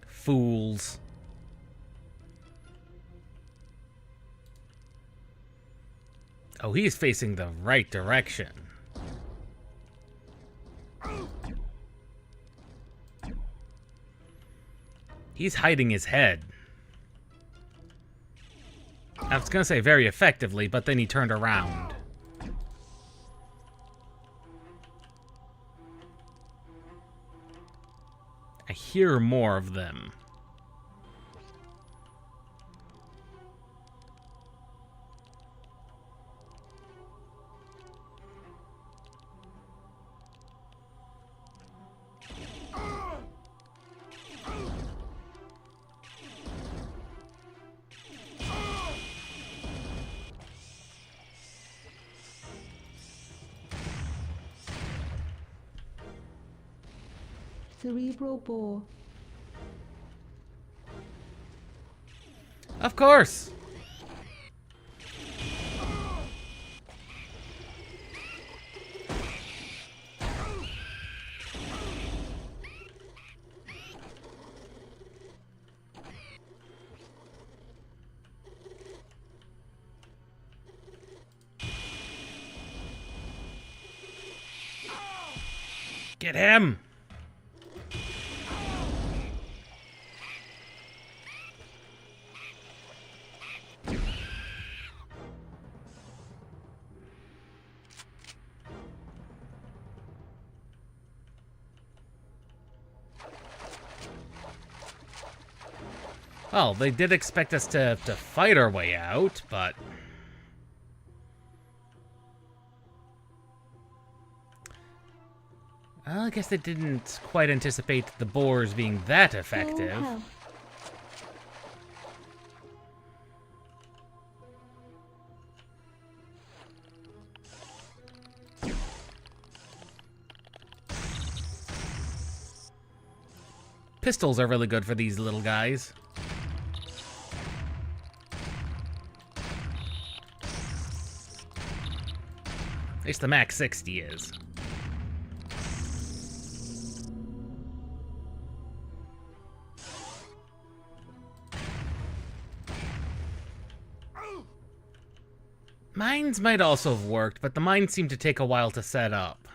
Fools. Oh, he's facing the right direction. He's hiding his head. I was gonna say very effectively, but then he turned around. I hear more of them. Cerebral bore. Of course. Get him! Well, they did expect us to fight our way out, but... Well, I guess they didn't quite anticipate the boars being that effective. Oh, hell. Pistols are really good for these little guys. At least the Max 60 is. Mines might also have worked, but the mines seem to take a while to set up.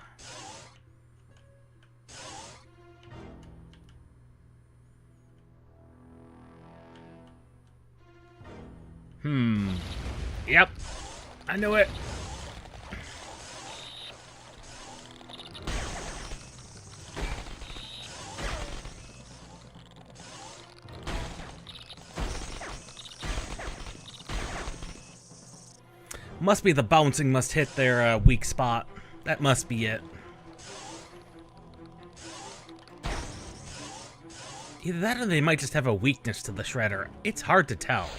Yep. I knew it. Must be the bouncing must hit their weak spot. That must be it. Either that or they might just have a weakness to the shredder. It's hard to tell.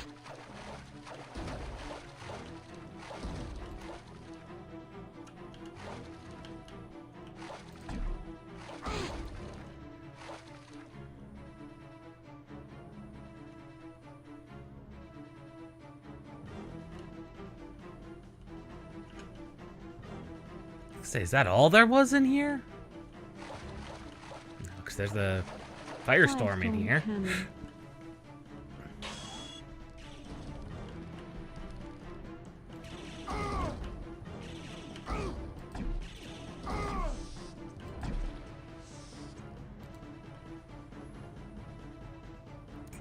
Say, is that all there was in here? No, because there's the firestorm in here.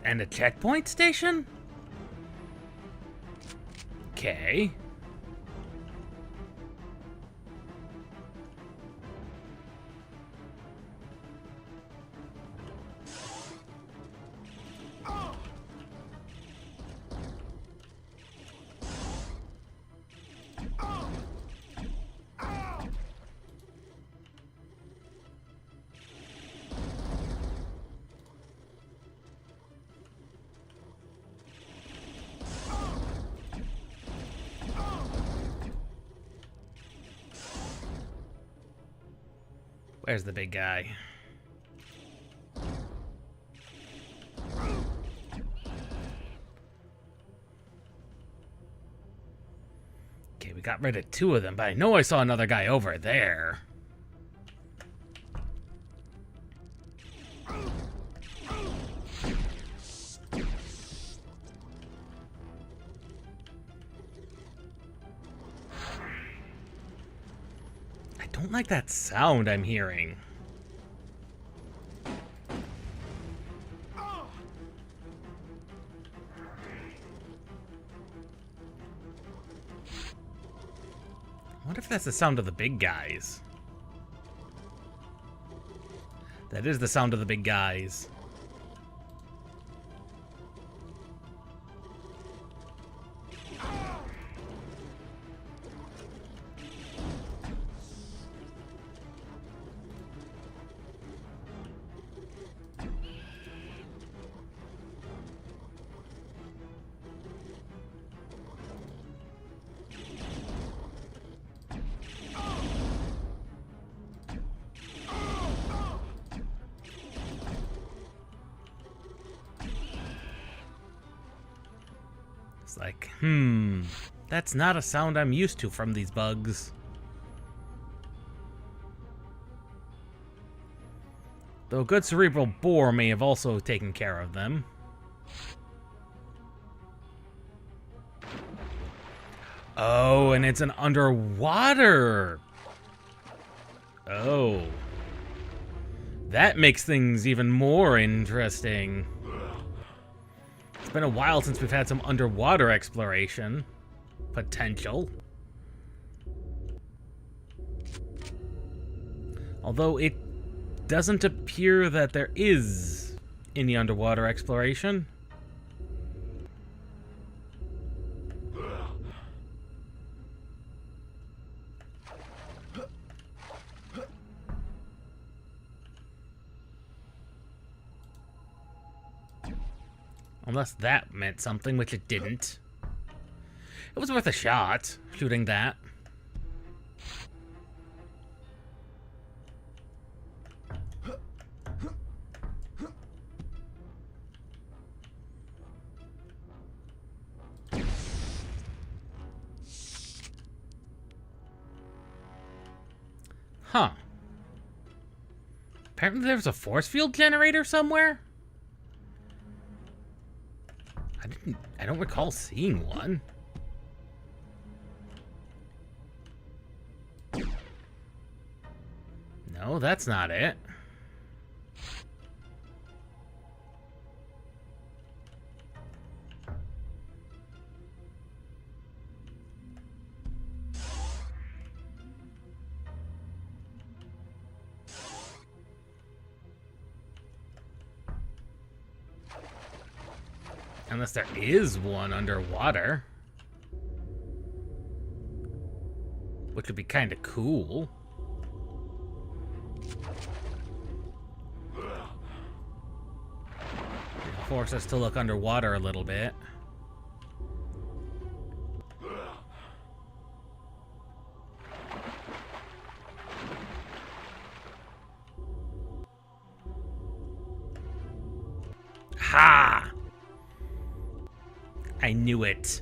And a checkpoint station? Okay. Where's the big guy? Okay, we got rid of 2 of them, but I know I saw another guy over there. I don't like that sound I'm hearing. I wonder if that's the sound of the big guys. That is the sound of the big guys. It's like, that's not a sound I'm used to from these bugs. Though a good cerebral boar may have also taken care of them. Oh, and it's an underwater. Oh. That makes things even more interesting. It's been a while since we've had some underwater exploration potential. Although it doesn't appear that there is any underwater exploration. Unless that meant something, which it didn't. It was worth a shot, shooting that. Huh. Apparently there's a force field generator somewhere? I don't recall seeing one. No, that's not it. Unless there is one underwater. Which would be kind of cool. It'll force us to look underwater a little bit. Ha! I knew it.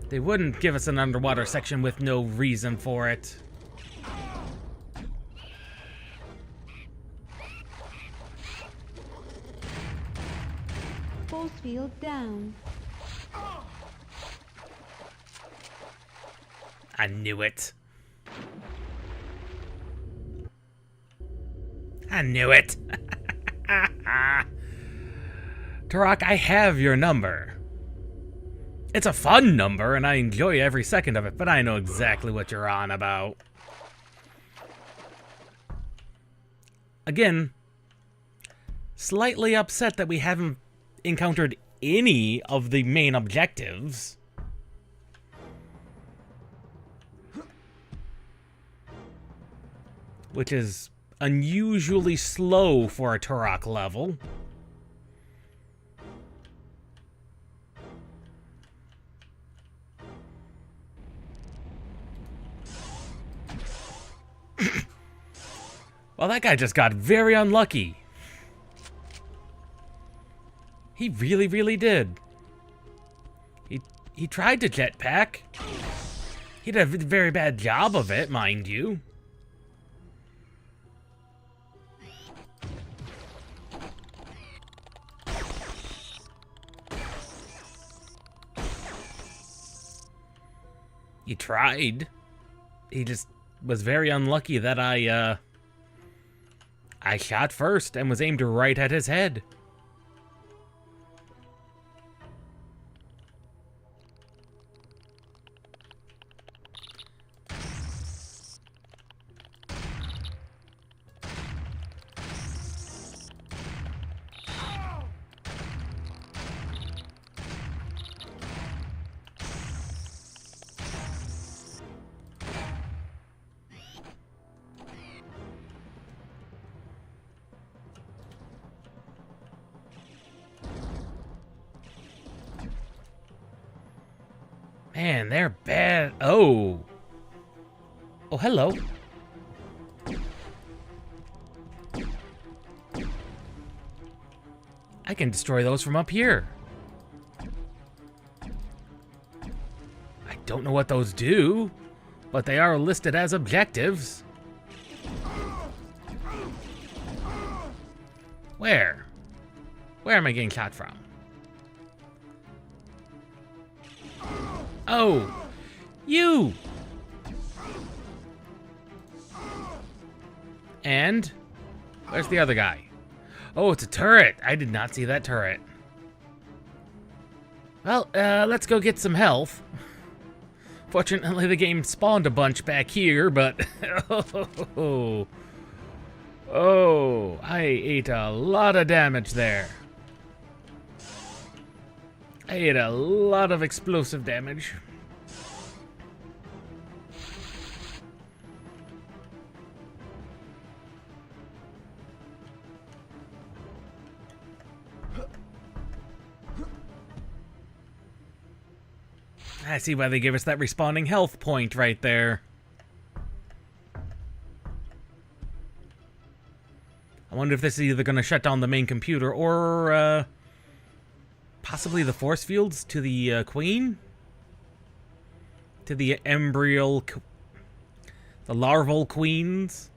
They wouldn't give us an underwater section with no reason for it. Force field down. I knew it. I knew it. Turok, I have your number. It's a fun number, and I enjoy every second of it, but I know exactly what you're on about. Again, slightly upset that we haven't encountered any of the main objectives. Which is unusually slow for a Turok level. Well, that guy just got very unlucky. He really, really did. He tried to jetpack. He did a very bad job of it, mind you. He tried. He just was very unlucky that I shot first and was aimed right at his head. Man, they're bad. Oh. Oh, hello. I can destroy those from up here. don't know what those do, but they are listed as objectives. Where? Where am I getting shot from? Oh! You! And? Where's the other guy? Oh, it's a turret! I did not see that turret. Well, let's go get some health. Fortunately, the game spawned a bunch back here, but... Oh, I ate a lot of damage there. I ate a lot of explosive damage. I see why they gave us that respawning health point right there. I wonder if this is either going to shut down the main computer or possibly the force fields to the queen? To the embryo... the larval queens?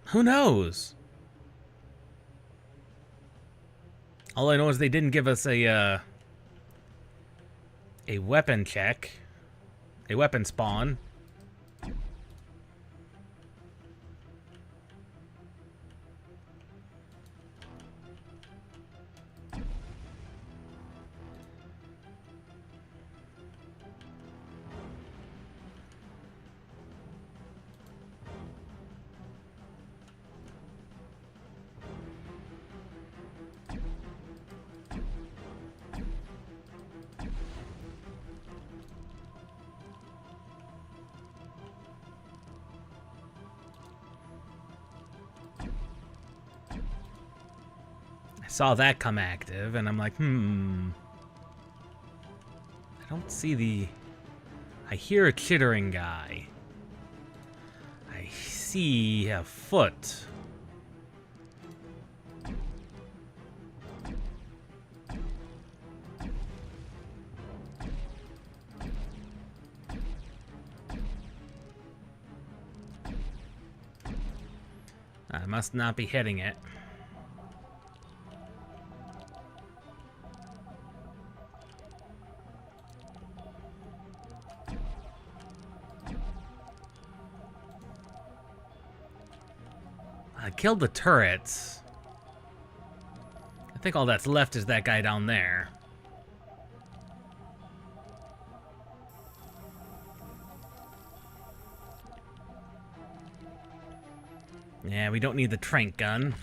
Who knows? All I know is they didn't give us a weapon check. A weapon spawn. Saw that come active, and I'm like, I don't see the... I hear a chittering guy. I see a foot. I must not be hitting it. I killed the turrets. I think all that's left is that guy down there. Yeah, we don't need the trank gun.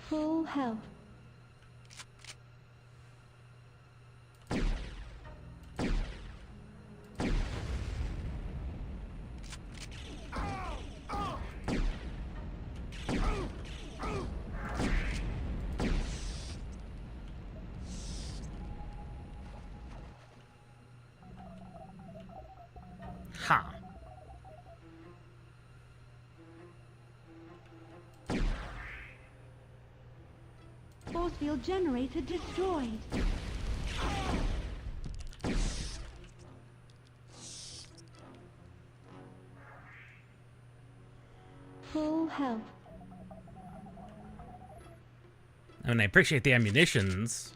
Full health. Ha. Force field generator destroyed. Full health. I mean, I appreciate the ammunitions.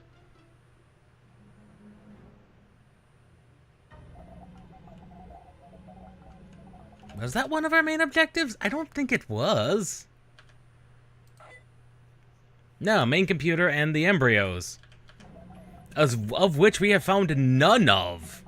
Was that one of our main objectives? I don't think it was. No, main computer and the embryos. Of which we have found none of.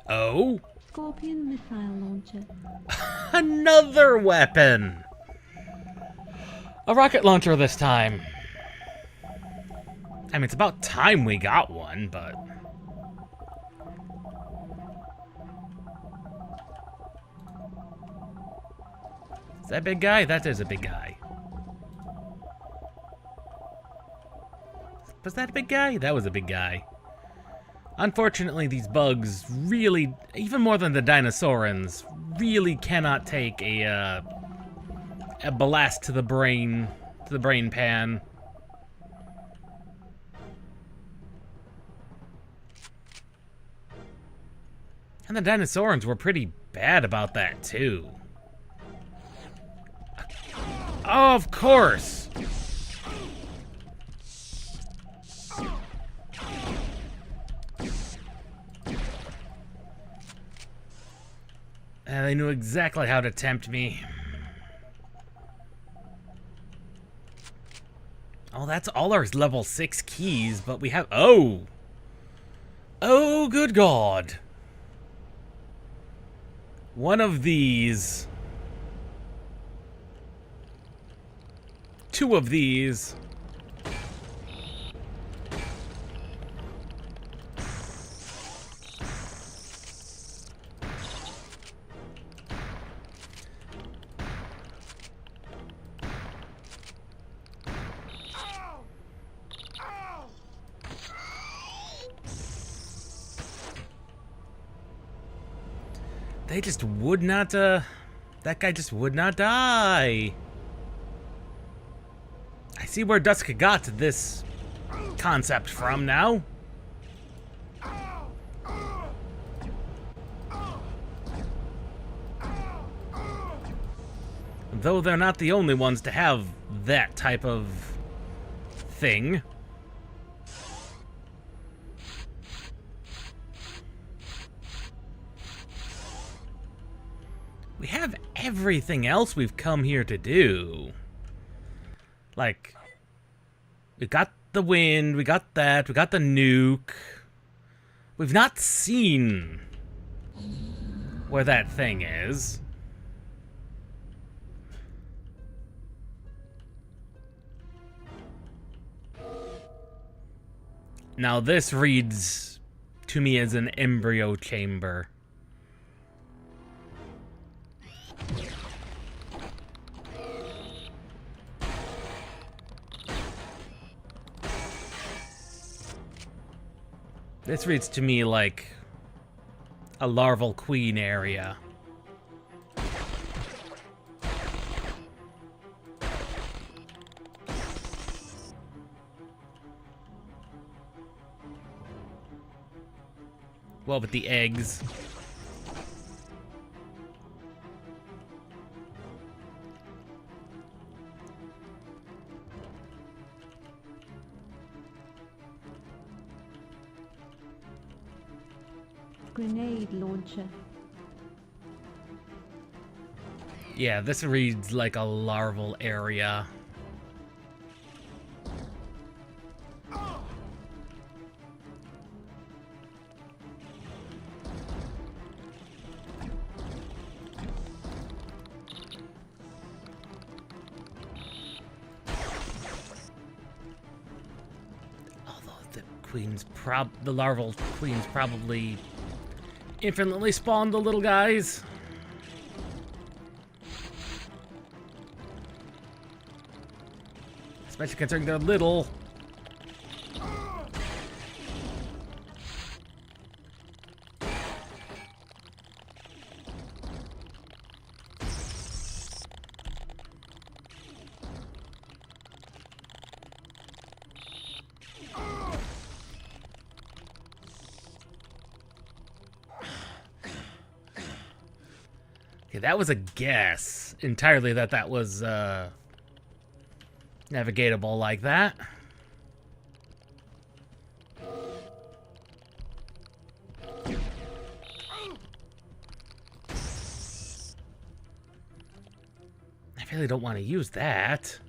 Oh? Scorpion missile launcher. Another weapon! A rocket launcher this time. I mean, it's about time we got one, but... Is that a big guy? That is a big guy. Was that a big guy? That was a big guy. Unfortunately, these bugs really, even more than the Dinosaurans, really cannot take a blast to the brain pan. And the Dinosaurans were pretty bad about that, too. Of course! And they knew exactly how to tempt me. Oh, that's all our level 6 keys, but we have... Oh! Oh, good God! One of these... 2 of these... They just would not, that guy just would not die. I see where Dusk got this concept from now. Though they're not the only ones to have that type of thing. We have everything else we've come here to do. Like, we got the wind, we got that, we got the nuke. We've not seen where that thing is. Now this reads to me as an embryo chamber. This reads to me like a larval queen area. Well, with the eggs. Grenade launcher. Yeah, this reads like a larval area. The larval queens probably infinitely spawned the little guys. Especially considering they're little. Okay, that was a guess entirely that was navigatable like that. I really don't want to use that.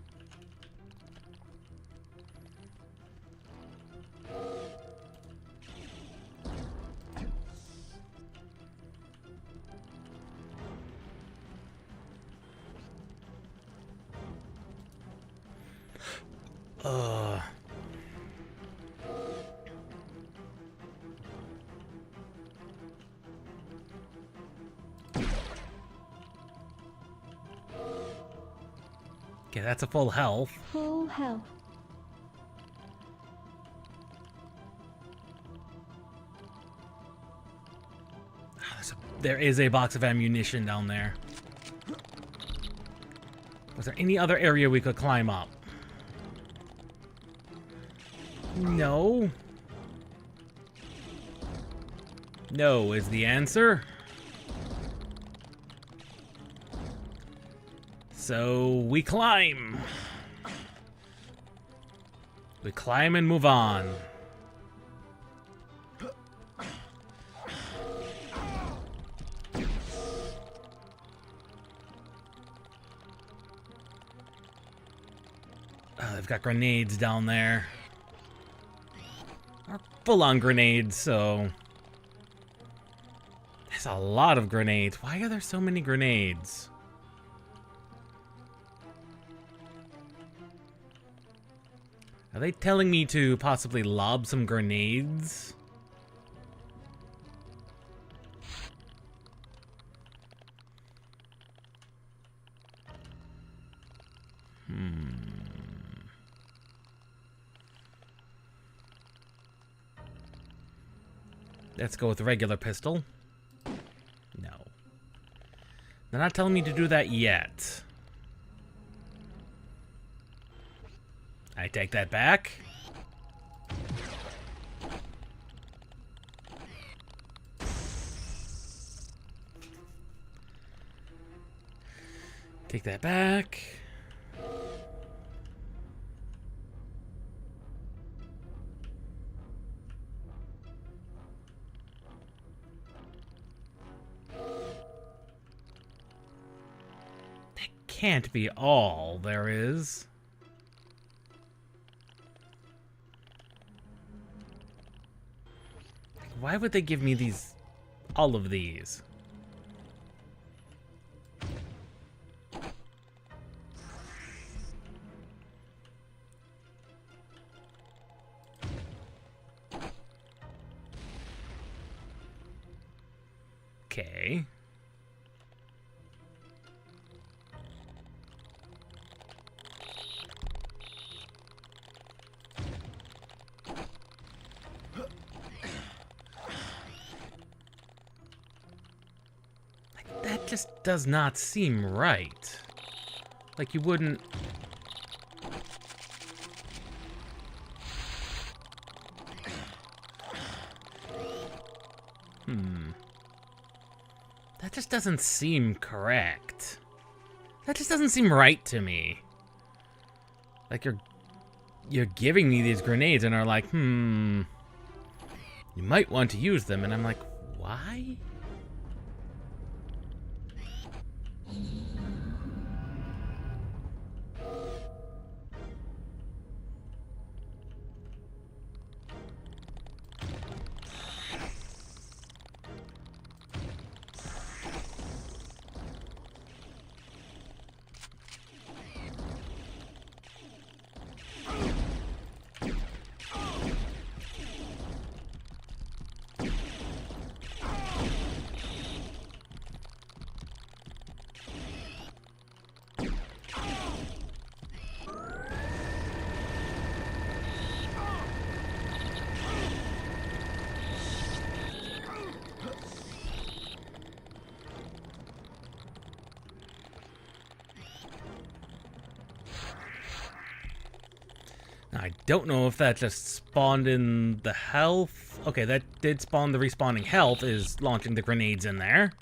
Okay, that's a full health. Full health. There is a box of ammunition down there. Was there any other area we could climb up? No. No is the answer. So we climb. We climb and move on. They've got grenades down there. Or full-on grenades, so... There's a lot of grenades. Why are there so many grenades? Are they telling me to possibly lob some grenades? Let's go with the regular pistol. No. They're not telling me to do that yet. I take that back. Take that back. Can't be all there is. Why would they give me these, all of these? Okay. That just does not seem right. Like you wouldn't... That just doesn't seem correct. That just doesn't seem right to me. Like you're giving me these grenades and are like, you might want to use them, and I'm like, why? I don't know if that just spawned in the health. Okay, that did spawn the respawning health, is launching the grenades in there.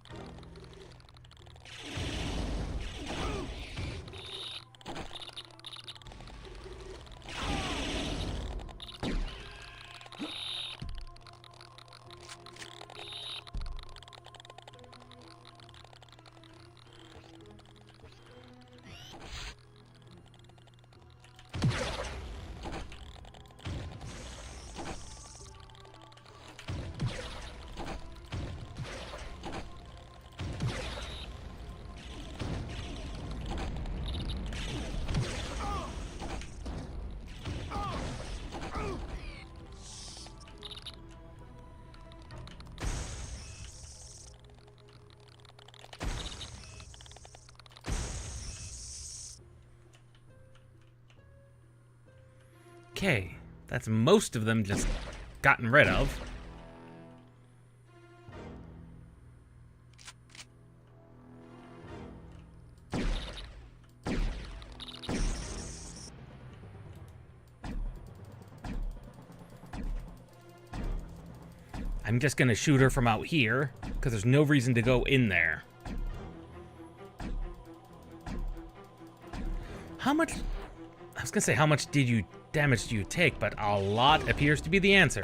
Okay, that's most of them just gotten rid of. I'm just gonna shoot her from out here, because there's no reason to go in there. How much... I was gonna say, how much damage do you take, but a lot appears to be the answer.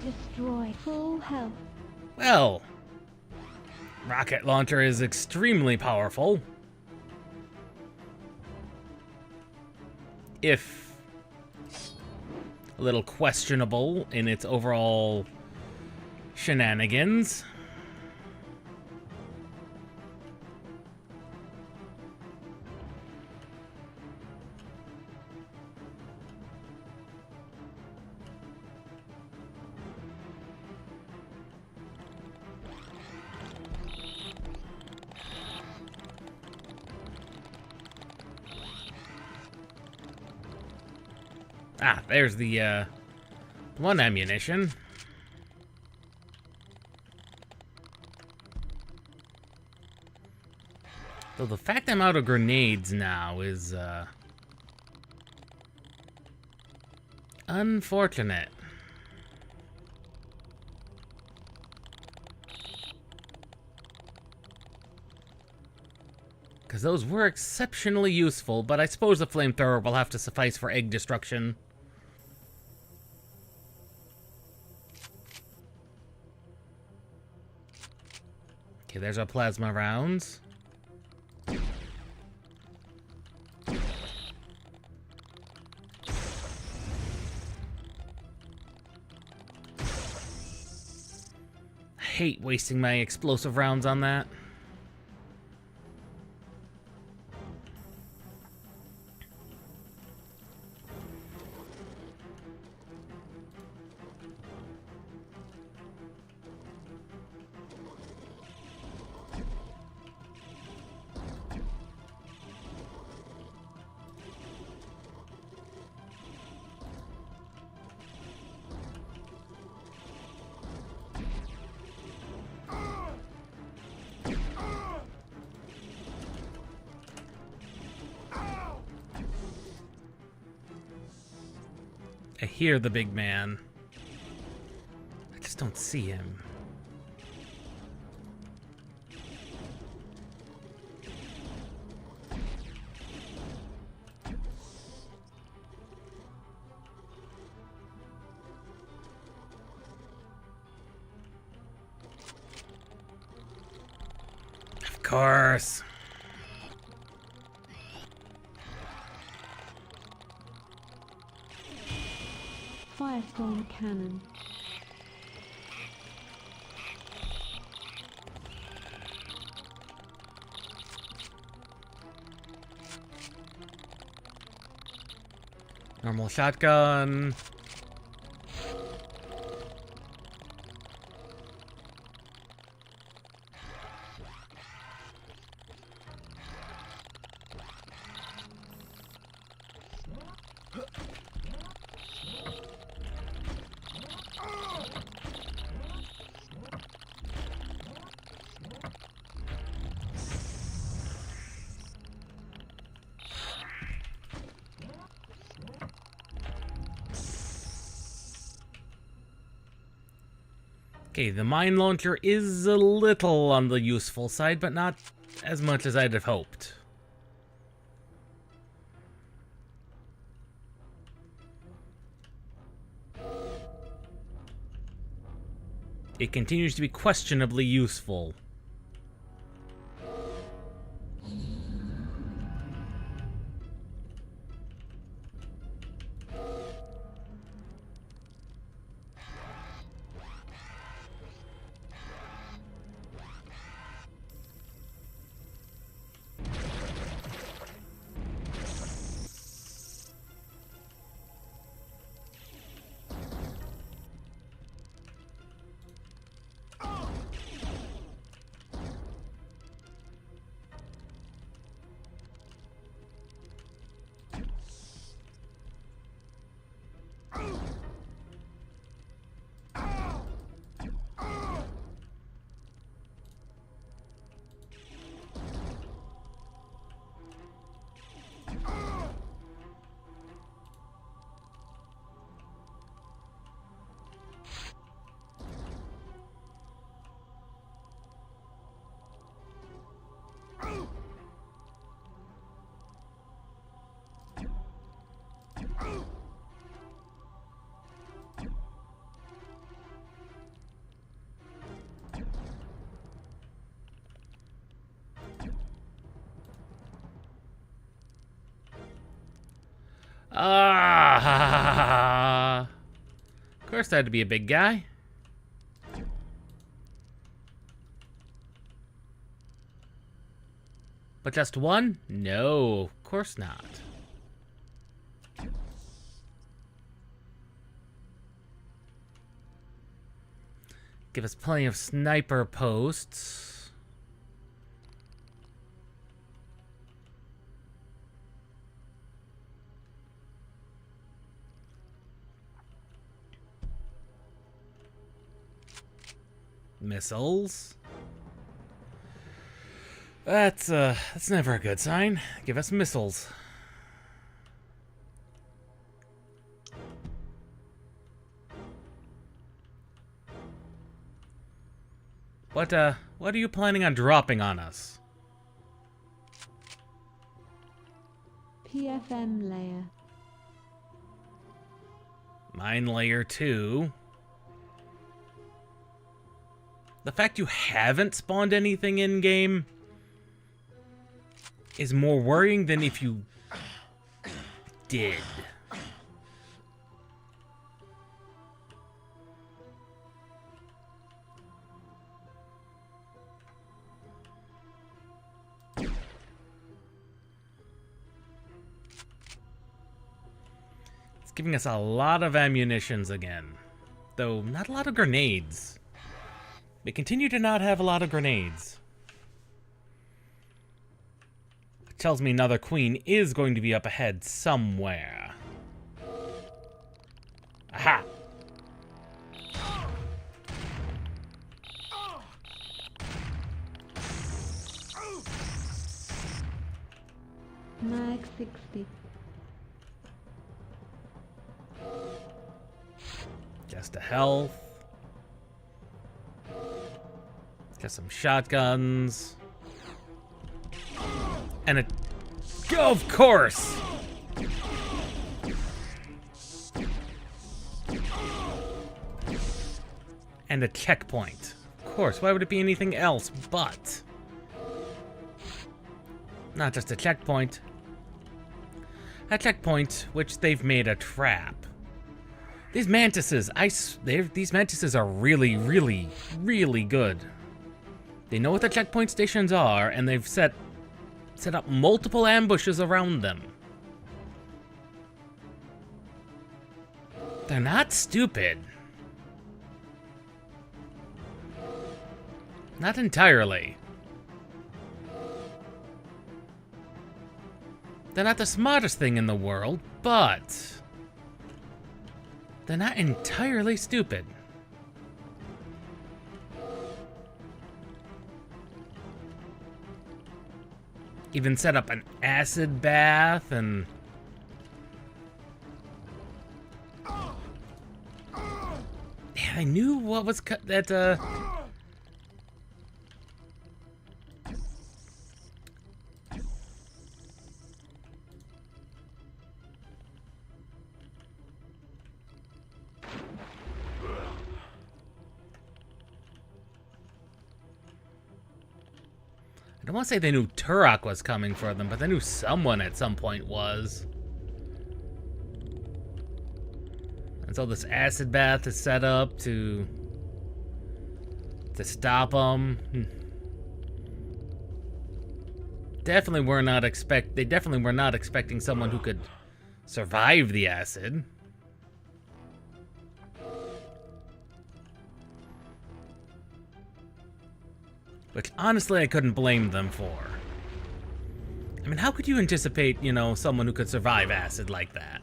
Destroyed. Full health. Well, rocket launcher is extremely powerful. If a little questionable in its overall shenanigans. Ah, there's the, one ammunition. Though the fact I'm out of grenades now is, unfortunate. Because those were exceptionally useful, but I suppose the flamethrower will have to suffice for egg destruction. Okay, there's our plasma rounds. I hate wasting my explosive rounds on that. I hear the big man. I just don't see him. Of course. Firestorm cannon. Normal shotgun. Okay, the mine launcher is a little on the useful side, but not as much as I'd have hoped. It continues to be questionably useful. Ah! Of course, that had to be a big guy. But just one? No, of course not. Give us plenty of sniper posts. Missiles. That's never a good sign. Give us missiles. What are you planning on dropping on us? PFM layer. Mine layer 2. The fact you haven't spawned anything in-game is more worrying than if you did. It's giving us a lot of ammunitions again, though not a lot of grenades. We continue to not have a lot of grenades. It tells me another queen is going to be up ahead somewhere. Aha! Mag 60. Just a health. Got some shotguns. And a... Of course! And a checkpoint. Of course, why would it be anything else but? Not just a checkpoint. A checkpoint which they've made a trap. These mantises, these mantises are really, really, really good. They know what the checkpoint stations are, and they've set up multiple ambushes around them. They're not stupid. Not entirely. They're not the smartest thing in the world, but they're not entirely stupid. Even set up an acid bath and... Yeah, I knew what was that, I don't want to say they knew Turok was coming for them, but they knew someone at some point was. And so this acid bath is set up to stop them. They definitely were not expecting someone who could survive the acid. Which, honestly, I couldn't blame them for. I mean, how could you anticipate, you know, someone who could survive acid like that?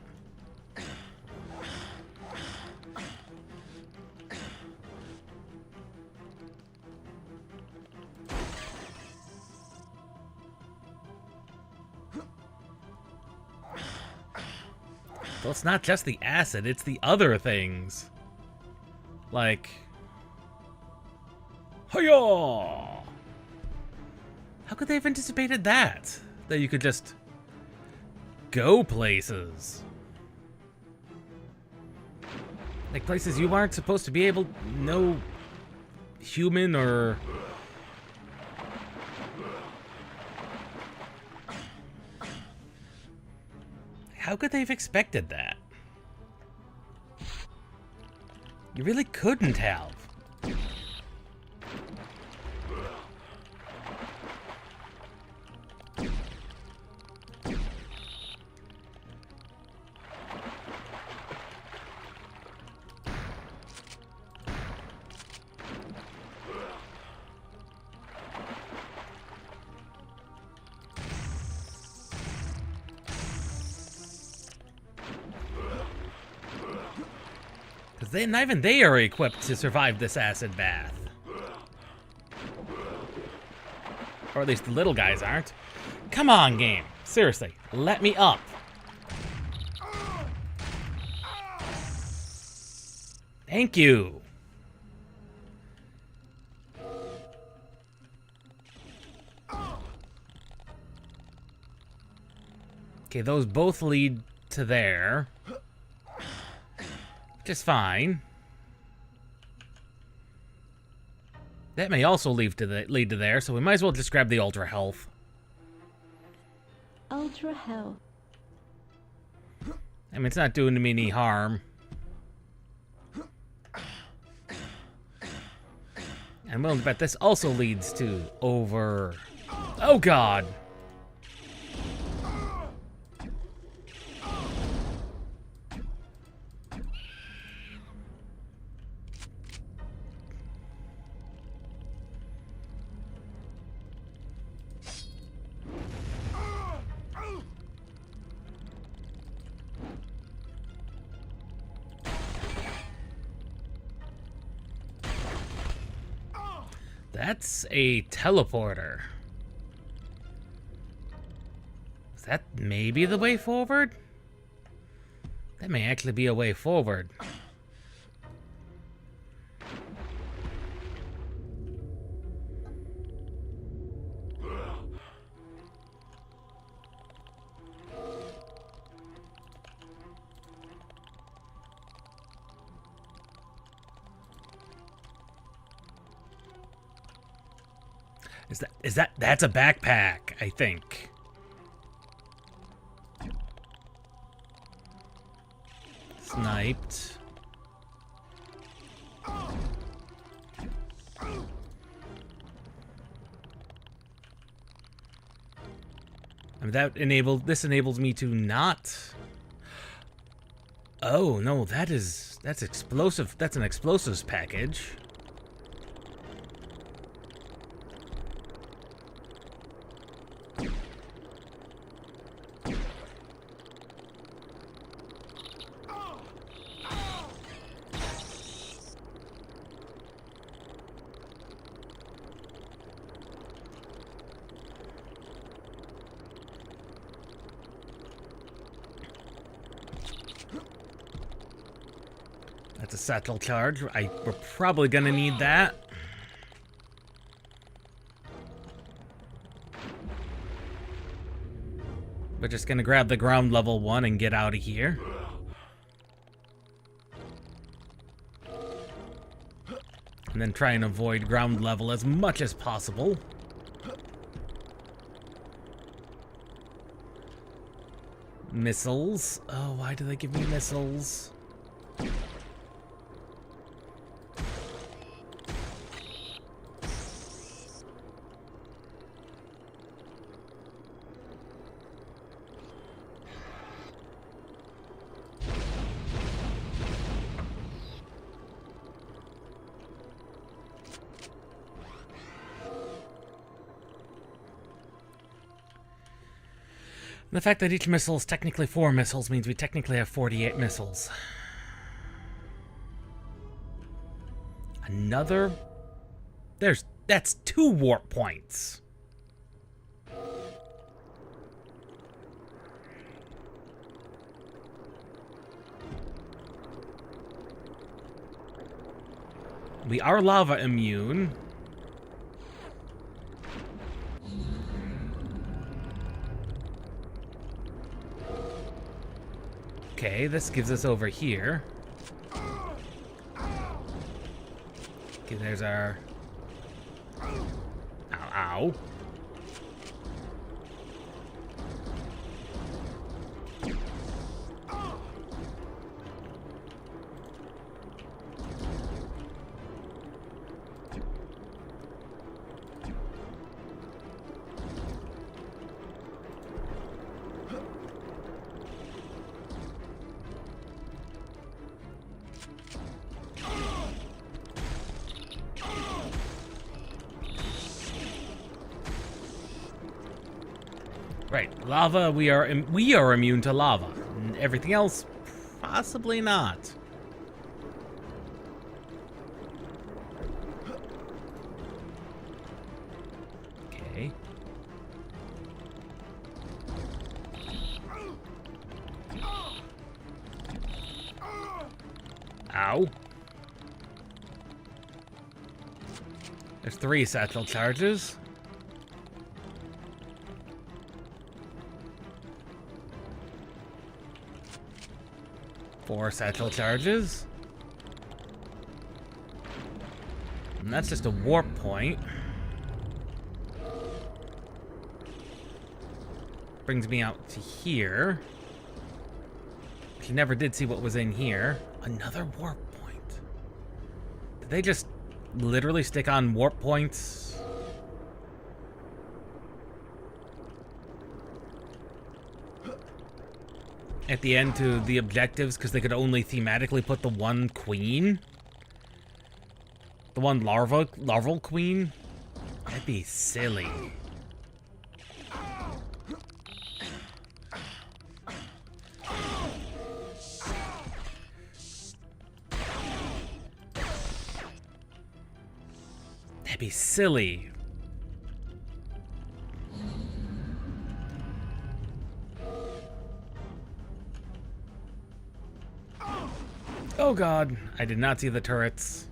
Well, it's not just the acid, it's the other things. Like... Hiya! How could they have anticipated that? That you could just go places. Like places you aren't supposed to be able, no human or... How could they have expected that? You really couldn't have. Because not even they are equipped to survive this acid bath. Or at least the little guys aren't. Come on, game. Seriously, let me up. Thank you. Okay, those both lead to there. Just fine. That may also lead to there, so we might as well just grab the Ultra Health. Ultra health. I mean, it's not doing me any harm. I'm willing to bet this also leads to over... Oh, God! That's a teleporter. Is that maybe the way forward? That may actually be a way forward. That's a backpack, I think. Sniped. And this enables me to not. Oh no, that's explosive. That's an explosives package. That's a satchel charge. We're probably gonna need that. We're just gonna grab the ground level one and get out of here. And then try and avoid ground level as much as possible. Missiles. Oh, why do they give me missiles? The fact that each missile is technically 4 missiles means we technically have 48 missiles. Another? That's 2 warp points. We are lava immune. Okay, this gives us over here. Okay, there's our... Ow, ow. Right, lava, we are immune to lava. And everything else, possibly not. Okay. Ow. There's 3 satchel charges. Four satchel charges. And that's just a warp point. Brings me out to here. You never did see what was in here. Another warp point. Did they just literally stick on warp points? At the end to the objectives because they could only thematically put the one queen? The one larval queen? That'd be silly. That'd be silly. Oh god, I did not see the turrets.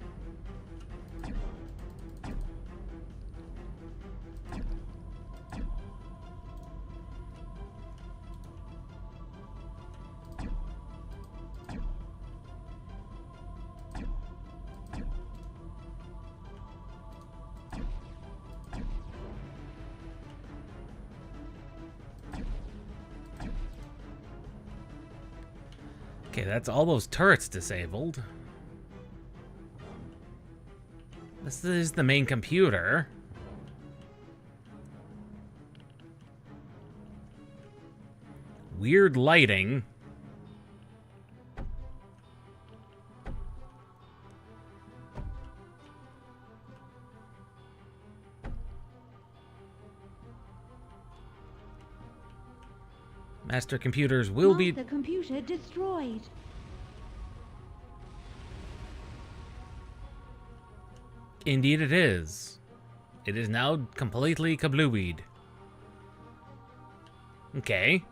Okay, that's all those turrets disabled. This is the main computer. Weird lighting. Master computers will be... The computer destroyed. Indeed it is. It is now completely kablooied. Okay.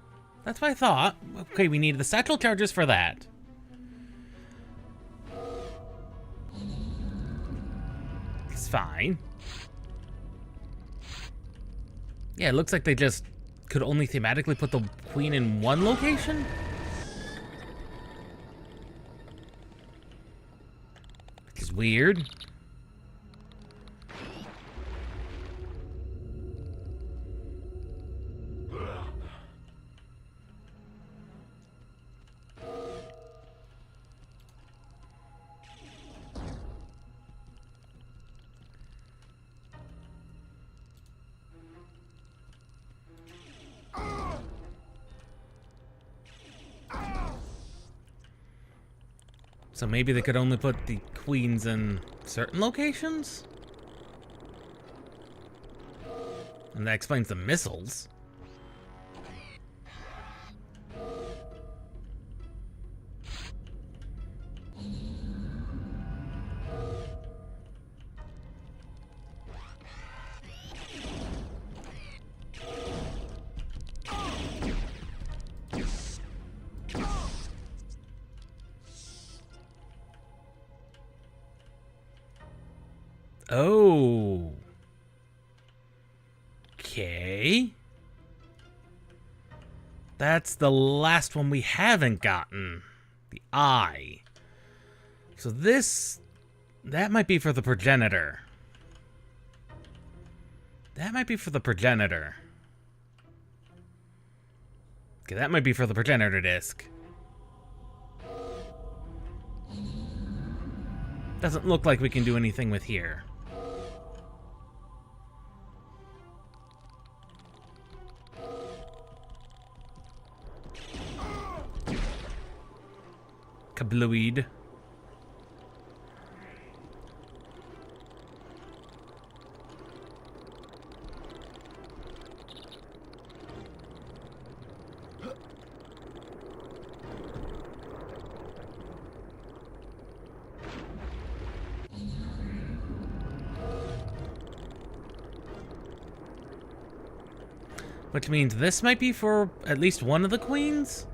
That's what I thought. Okay, we need the satchel charges for that. It's fine. Yeah, it looks like they just could only thematically put the queen in one location? Which is weird. So maybe they could only put the queens in certain locations? And that explains the missiles. Oh. Okay. That's the last one we haven't gotten. The eye. So this... that might be for the progenitor. That might be for the progenitor. Okay, that might be for the progenitor disc. Doesn't look like we can do anything with here. Kablooied. Which means this might be for at least one of the queens?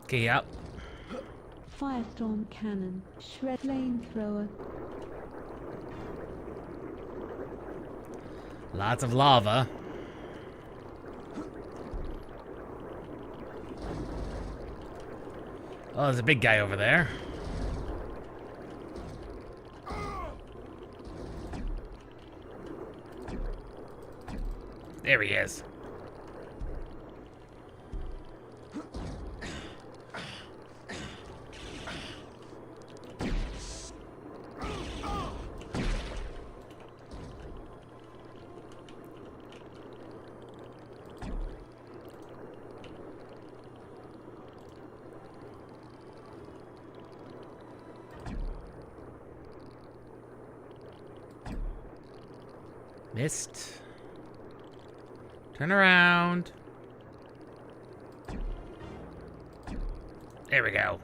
Okay, yep. Firestorm cannon. Shred flamethrower. Lots of lava. Oh, there's a big guy over there. There he is. Missed. Turn around. There we go.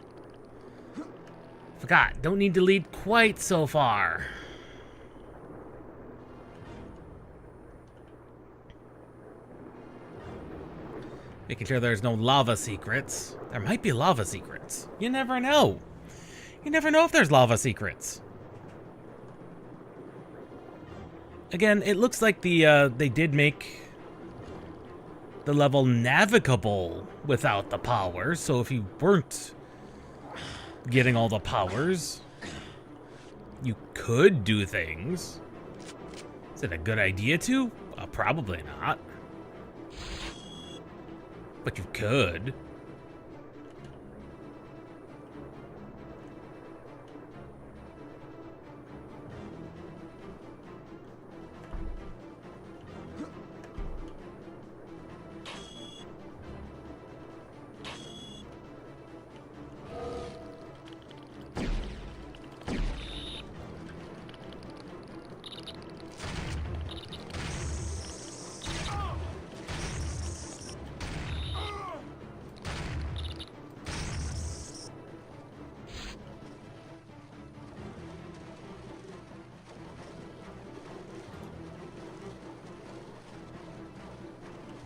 Forgot, don't need to lead quite so far. Making sure there's no lava secrets. There might be lava secrets. You never know. You never know if there's lava secrets. Again, it looks like they did make the level navigable without the powers, so if you weren't getting all the powers, you could do things. Is it a good idea to? Probably not. But you could.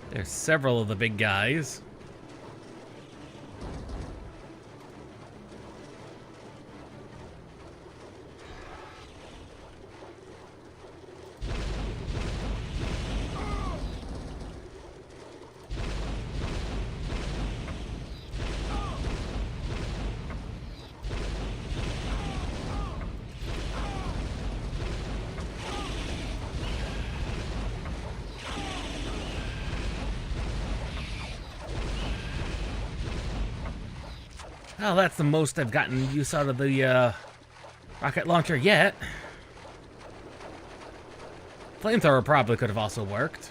There's several of the big guys. Oh, that's the most I've gotten use out of the rocket launcher yet. Flamethrower probably could have also worked.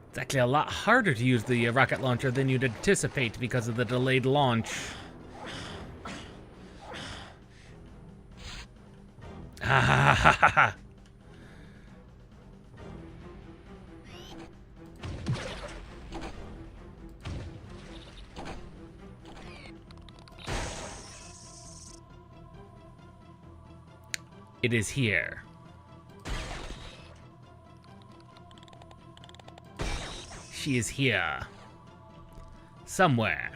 It's actually a lot harder to use the rocket launcher than you'd anticipate because of the delayed launch. Ha ha ha ha ha. It is here. She is here. Somewhere.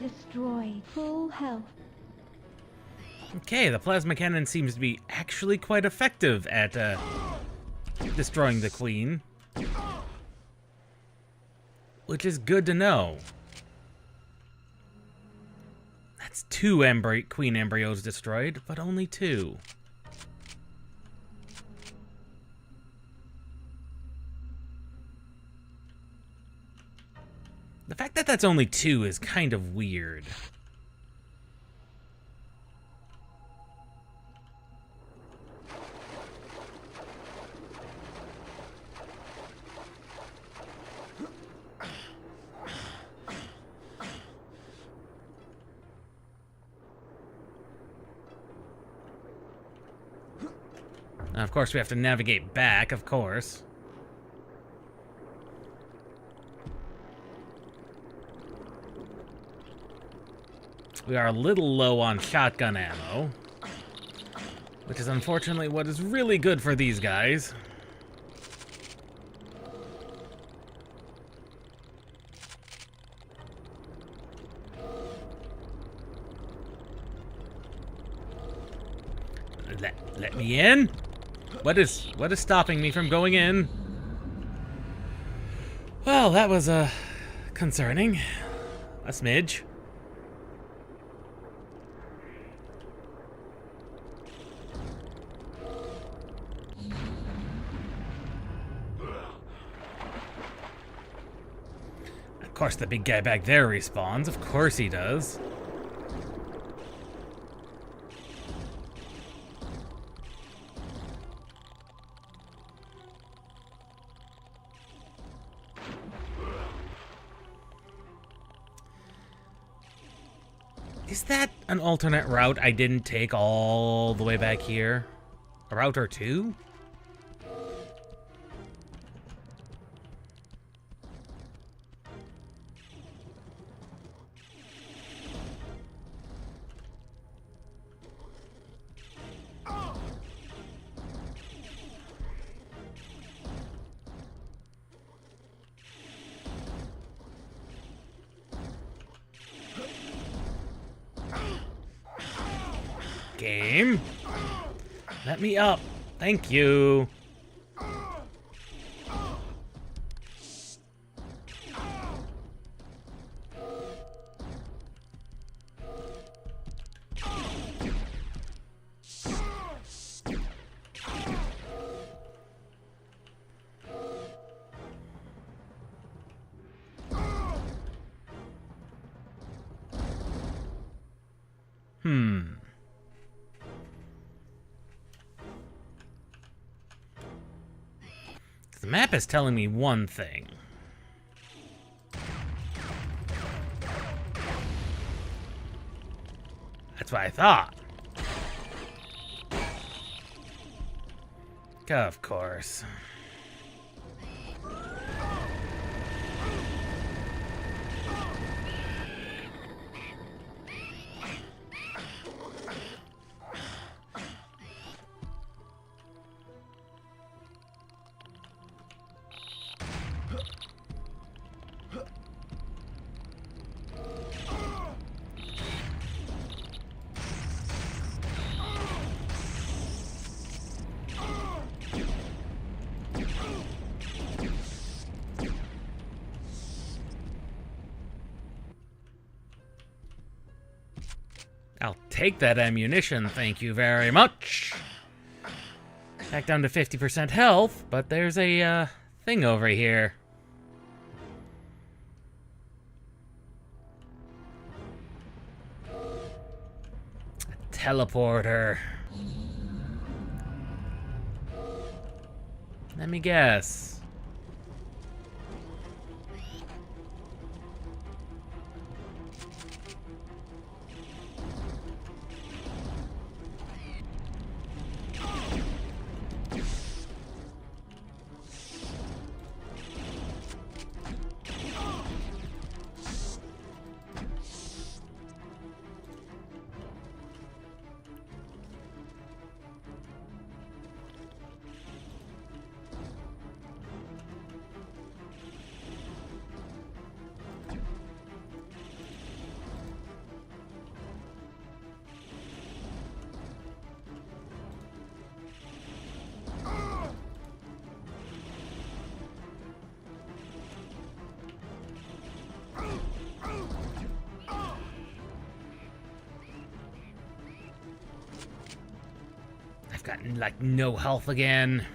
Destroyed. Full health. Okay, the plasma cannon seems to be actually quite effective at destroying the queen. Which is good to know. That's 2 queen embryos destroyed, but only 2. The fact that that's only 2 is kind of weird. Now, of course, we have to navigate back, of course. We are a little low on shotgun ammo, which is unfortunately what is really good for these guys. Let me in? What is stopping me from going in? Well, that was concerning. A smidge. Of course, the big guy back there respawns. Of course he does. Is that an alternate route I didn't take all the way back here? A route or 2? Game. Let me up. Thank you. The map is telling me one thing. That's what I thought. Of course. I'll take that ammunition, thank you very much. Back down to 50% health, but there's a thing over here. A teleporter. Let me guess. like no health again.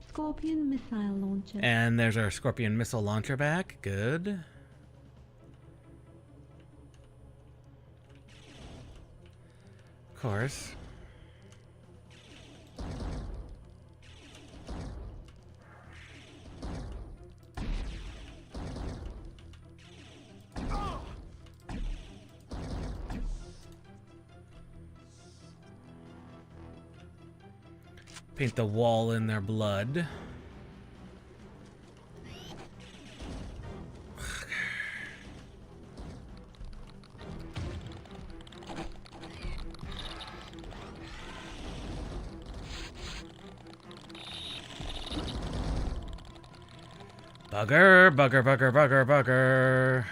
Scorpion missile launcher. And there's our Scorpion missile launcher back. Good. Of course. Paint the wall in their blood. Bugger, bugger, bugger, bugger, bugger.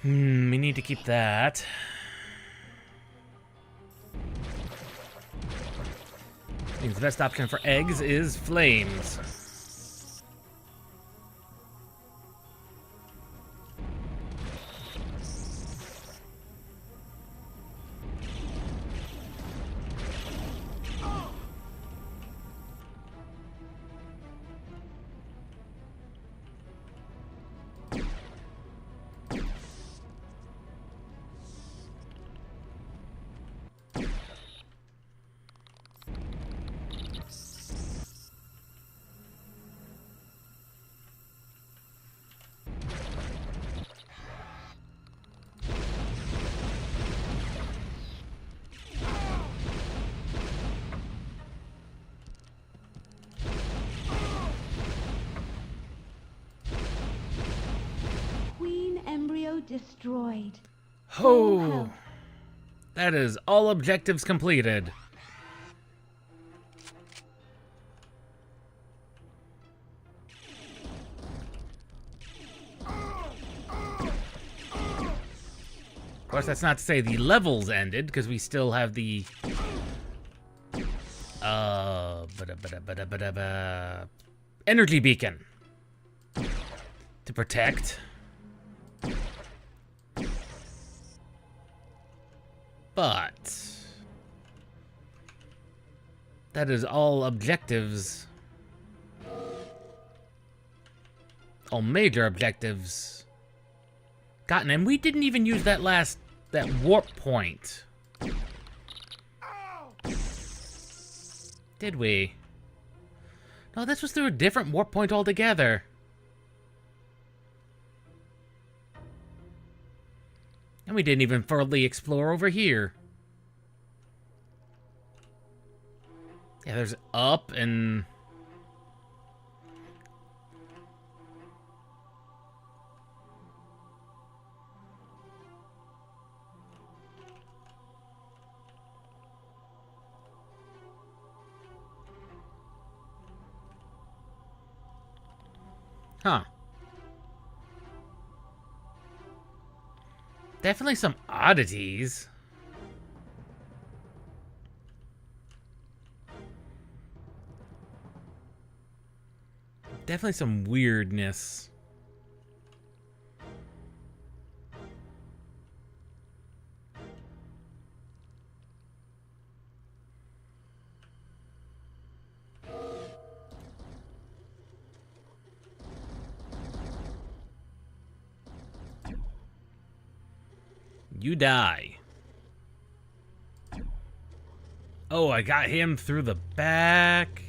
We need to keep that. Means the best option for eggs is flames. Embryo destroyed. Oh, that is all objectives completed. Of course, that's not to say the levels ended, because we still have the energy beacon to protect. But that is all objectives, all major objectives gotten, and we didn't even use that warp point. Did we? No, this was through a different warp point altogether. And we didn't even thoroughly explore over here. Yeah, there's up and... Huh. Definitely some oddities. Definitely some weirdness. You die. Oh, I got him through the back.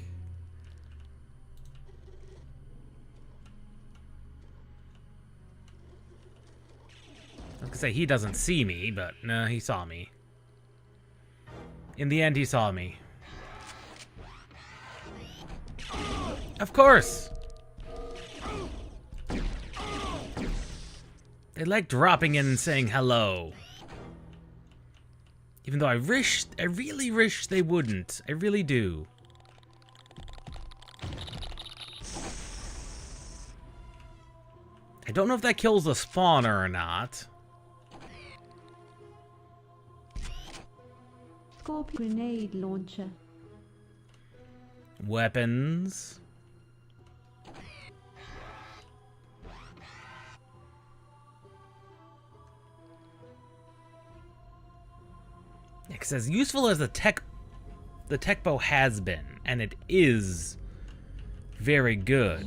I was gonna say he doesn't see me, but no, he saw me. In the end, he saw me. Of course! They like dropping in and saying hello. Even though I really wish they wouldn't. I really do. I don't know if that kills the spawner or not. Scorpion grenade launcher. Weapons. Because as useful as the tech bow has been, and it is very good.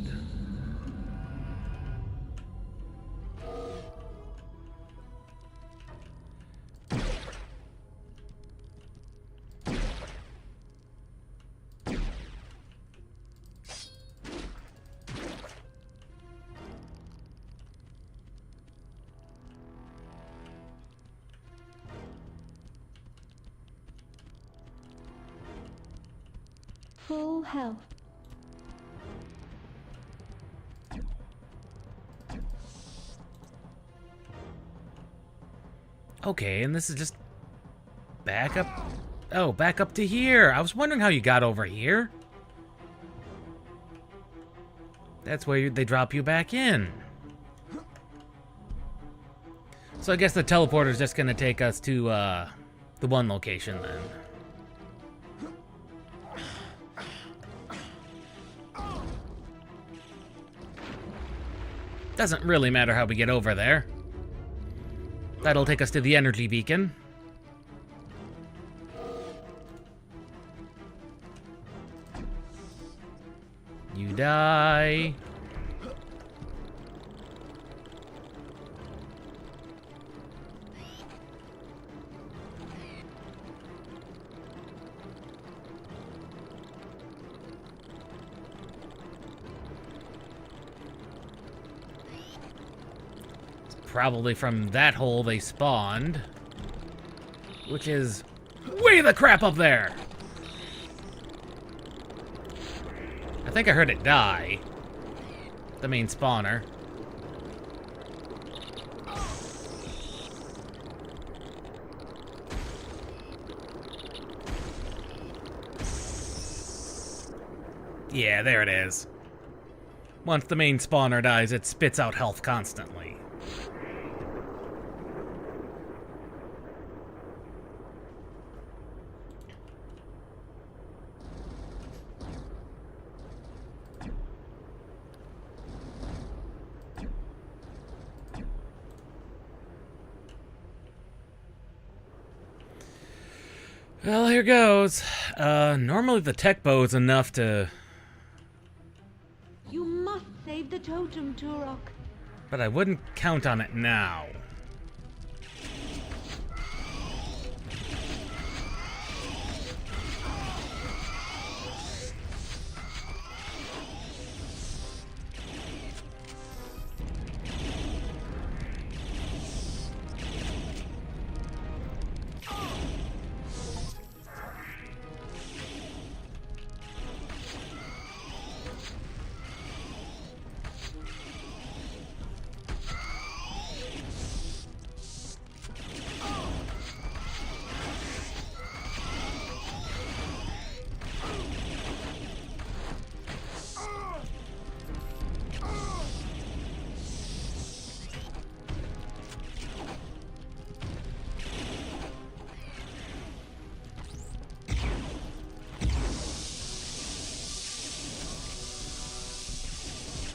Full health. Okay, and this is just back up. Oh, back up to here. I was wondering how you got over here. That's where they drop you back in. So I guess the teleporter is just going to take us to the one location then. Doesn't really matter how we get over there. That'll take us to the energy beacon. You die. Probably from that hole they spawned. Which is way the crap up there! I think I heard it die. The main spawner. Yeah, there it is. Once the main spawner dies, it spits out health constantly. Well, here goes. Normally the tech bow is enough to... You must save the totem, Turok. But I wouldn't count on it now.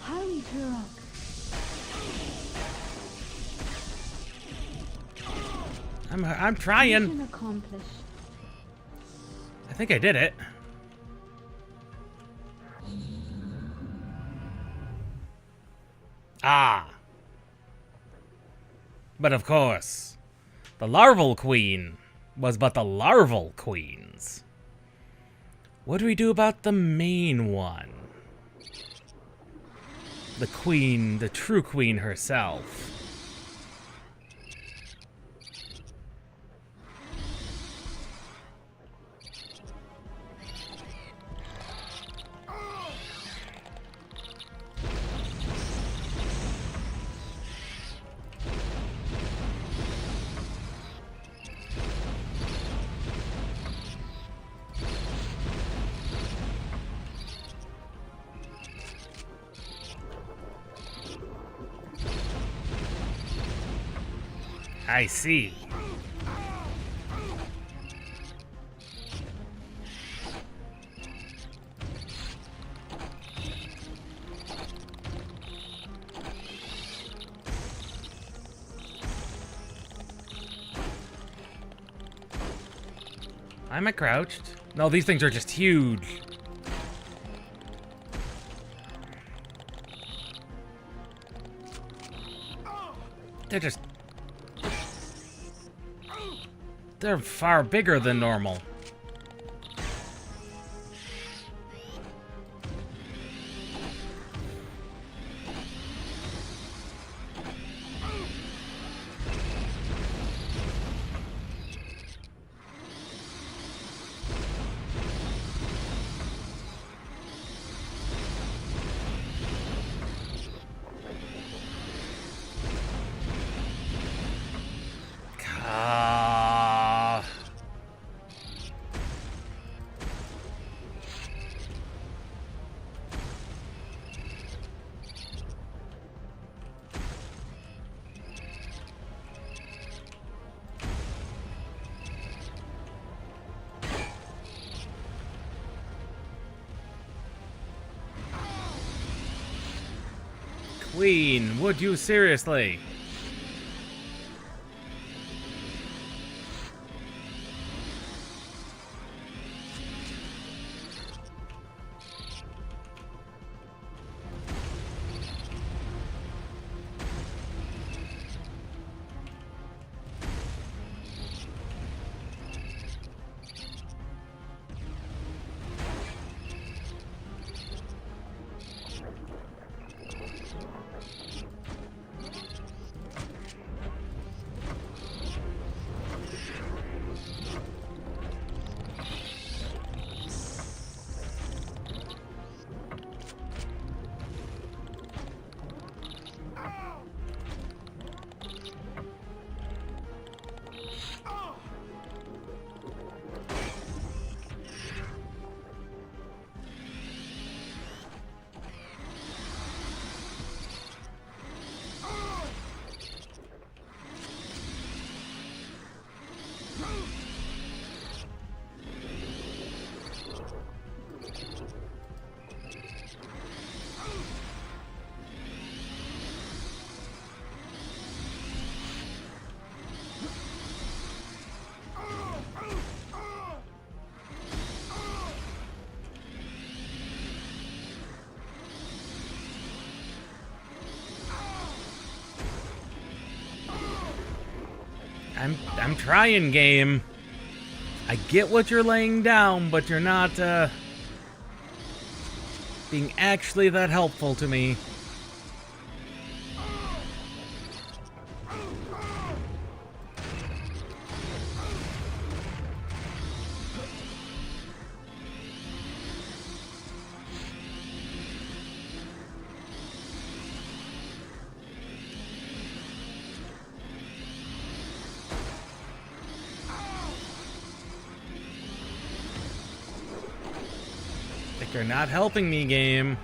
Hurry, Turok. I'm trying. Mission accomplished. I think I did it. Ah. But of course, The larval queen was but the larval queens. What do we do about the main one? The queen, the true queen herself. I see. Am I crouched? No, these things are just huge. They're far bigger than normal. Queen, would you seriously? I'm trying, game. I get what you're laying down, but you're not, being actually that helpful to me. You're not helping me, game.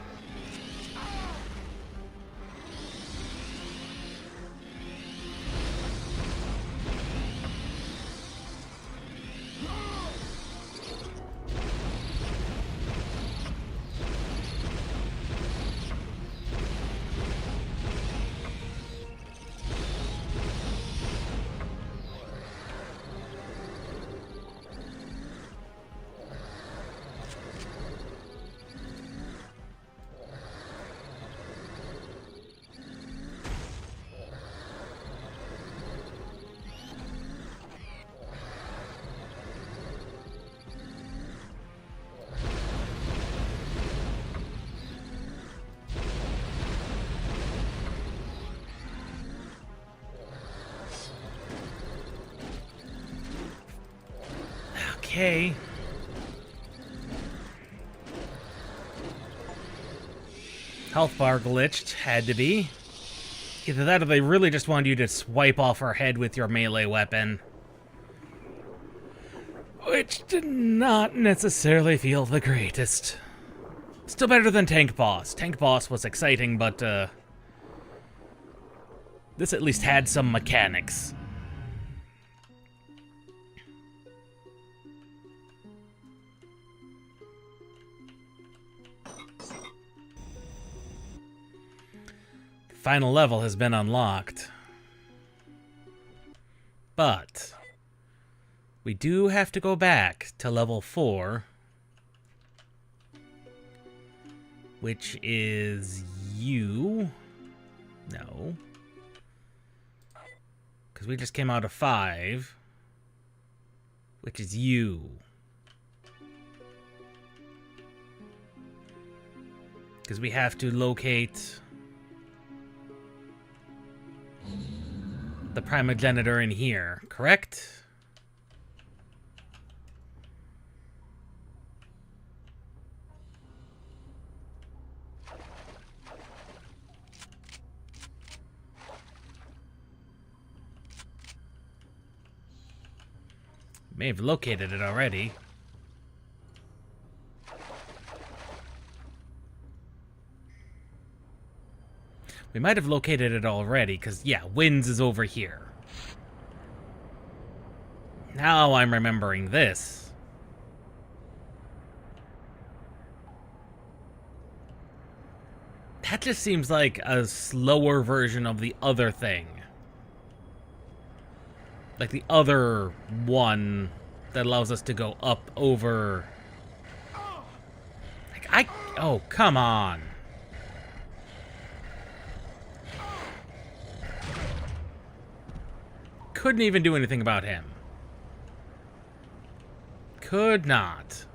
Okay. Health bar glitched. Had to be. Either that or they really just wanted you to swipe off her head with your melee weapon. Which did not necessarily feel the greatest. Still better than Tank Boss. Tank Boss was exciting, but this at least had some mechanics. The final level has been unlocked. But we do have to go back to level 4. Which is you. No. Because we just came out of 5. Which is you. Because we have to locate the primogenitor in here, correct? May have located it already. We might have located it already, because, yeah, Winds is over here. Now I'm remembering this. That just seems like a slower version of the other thing. Like the other one that allows us to go up over... Like, oh, come on. Couldn't even do anything about him. Could not.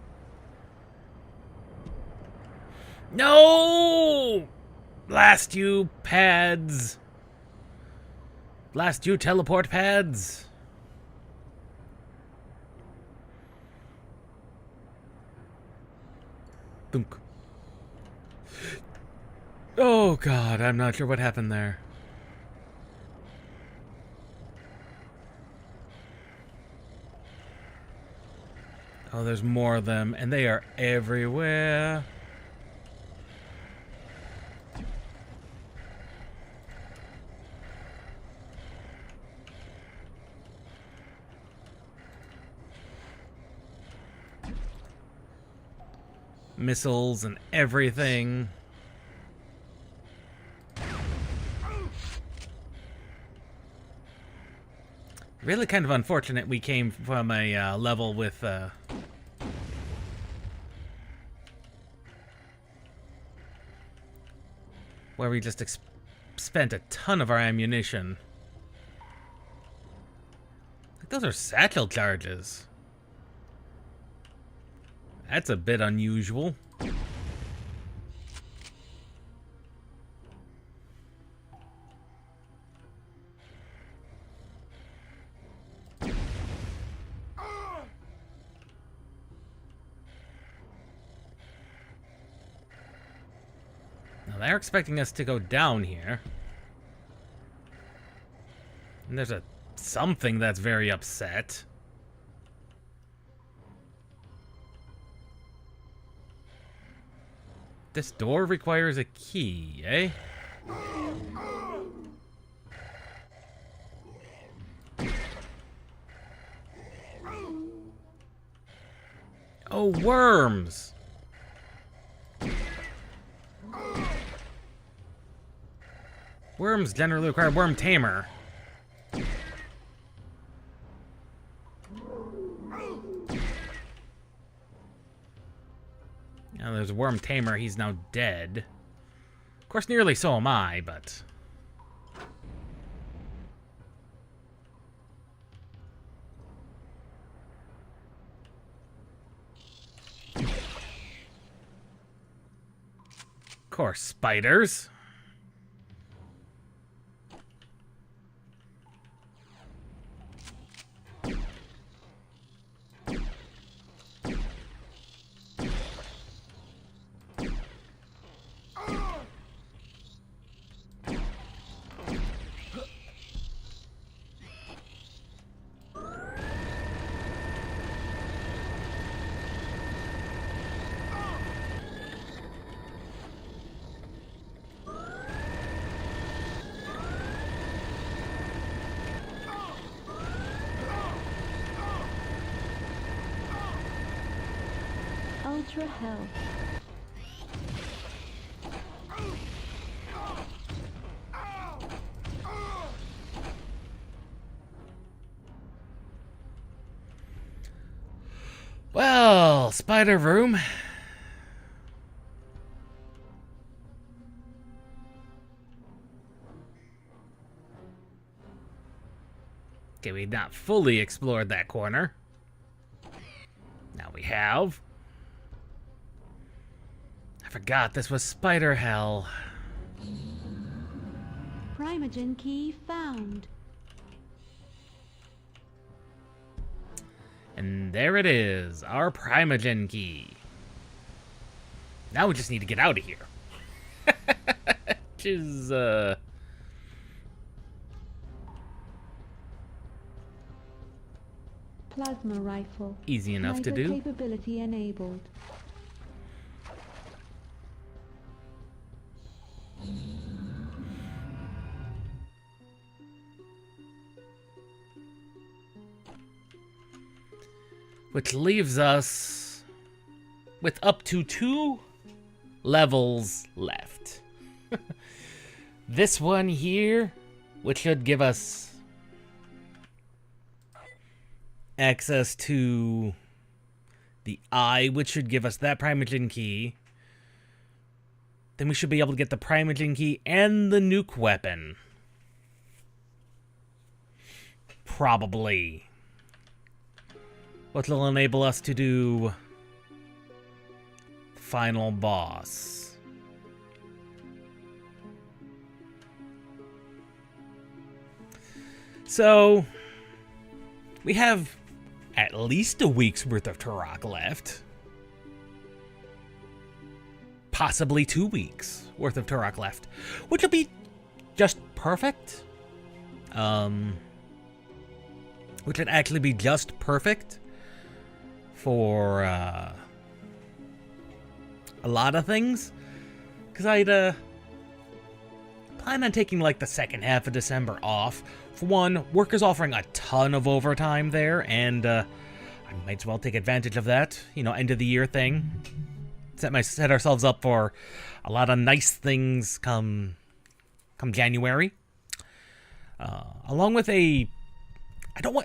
No! Blast you, pads. Blast you, teleport pads. Thunk. Oh god, I'm not sure what happened there. Oh, there's more of them, and they are everywhere. Missiles and everything. Really kind of unfortunate we came from a level with where we just spent a ton of our ammunition. Like, those are satchel charges. That's a bit unusual. Now they're expecting us to go down here. And there's something that's very upset. This door requires a key, eh? Oh, worms! Worms generally require worm tamer. Now there's a worm tamer, he's now dead. Of course, nearly so am I, but... Of course, spiders. ultra hell. Well, spider room. Okay, we've not fully explored that corner. Now we have. I forgot this was spider hell. Primogen key found. And there it is, our Primogen key. Now we just need to get out of here. Which is, Plasma rifle. easy enough to Sniper do. capability enabled. Which leaves us with up to 2 levels left. This one here, which should give us access to the eye, which should give us that Primogen key. Then we should be able to get the Primogen key and the nuke weapon. Probably. Which will enable us to do final boss. So, we have at least a week's worth of Turok left. Possibly 2 weeks worth of Turok left, which will be just perfect. Which would actually be just perfect for a lot of things, because I'd plan on taking like the second half of December off. For one, work is offering a ton of overtime there, and I might as well take advantage of that, you know, end of the year thing. Set ourselves up for a lot of nice things come January. Along with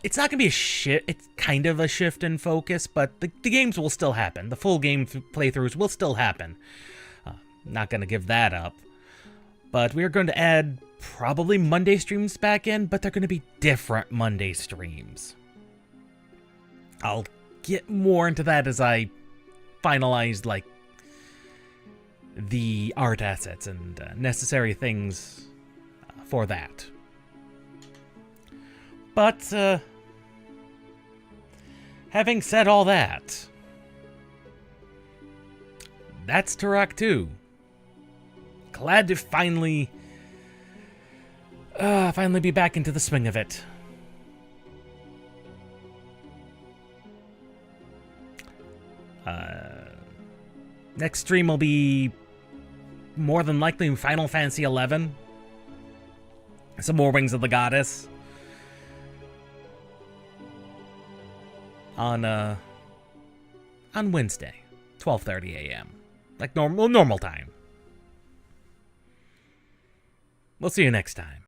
it's not gonna be a shift. It's kind of a shift in focus, but the games will still happen. The full game playthroughs will still happen. Not gonna give that up. But we're going to add probably Monday streams back in, but they're gonna be different Monday streams. I'll get more into that as I finalize like the art assets and necessary things for that. But, having said all that, that's Turok 2. Glad to finally be back into the swing of it. Next stream will be more than likely Final Fantasy 11. Some more Wings of the Goddess. On Wednesday, 12:30 a.m. Like normal time. We'll see you next time.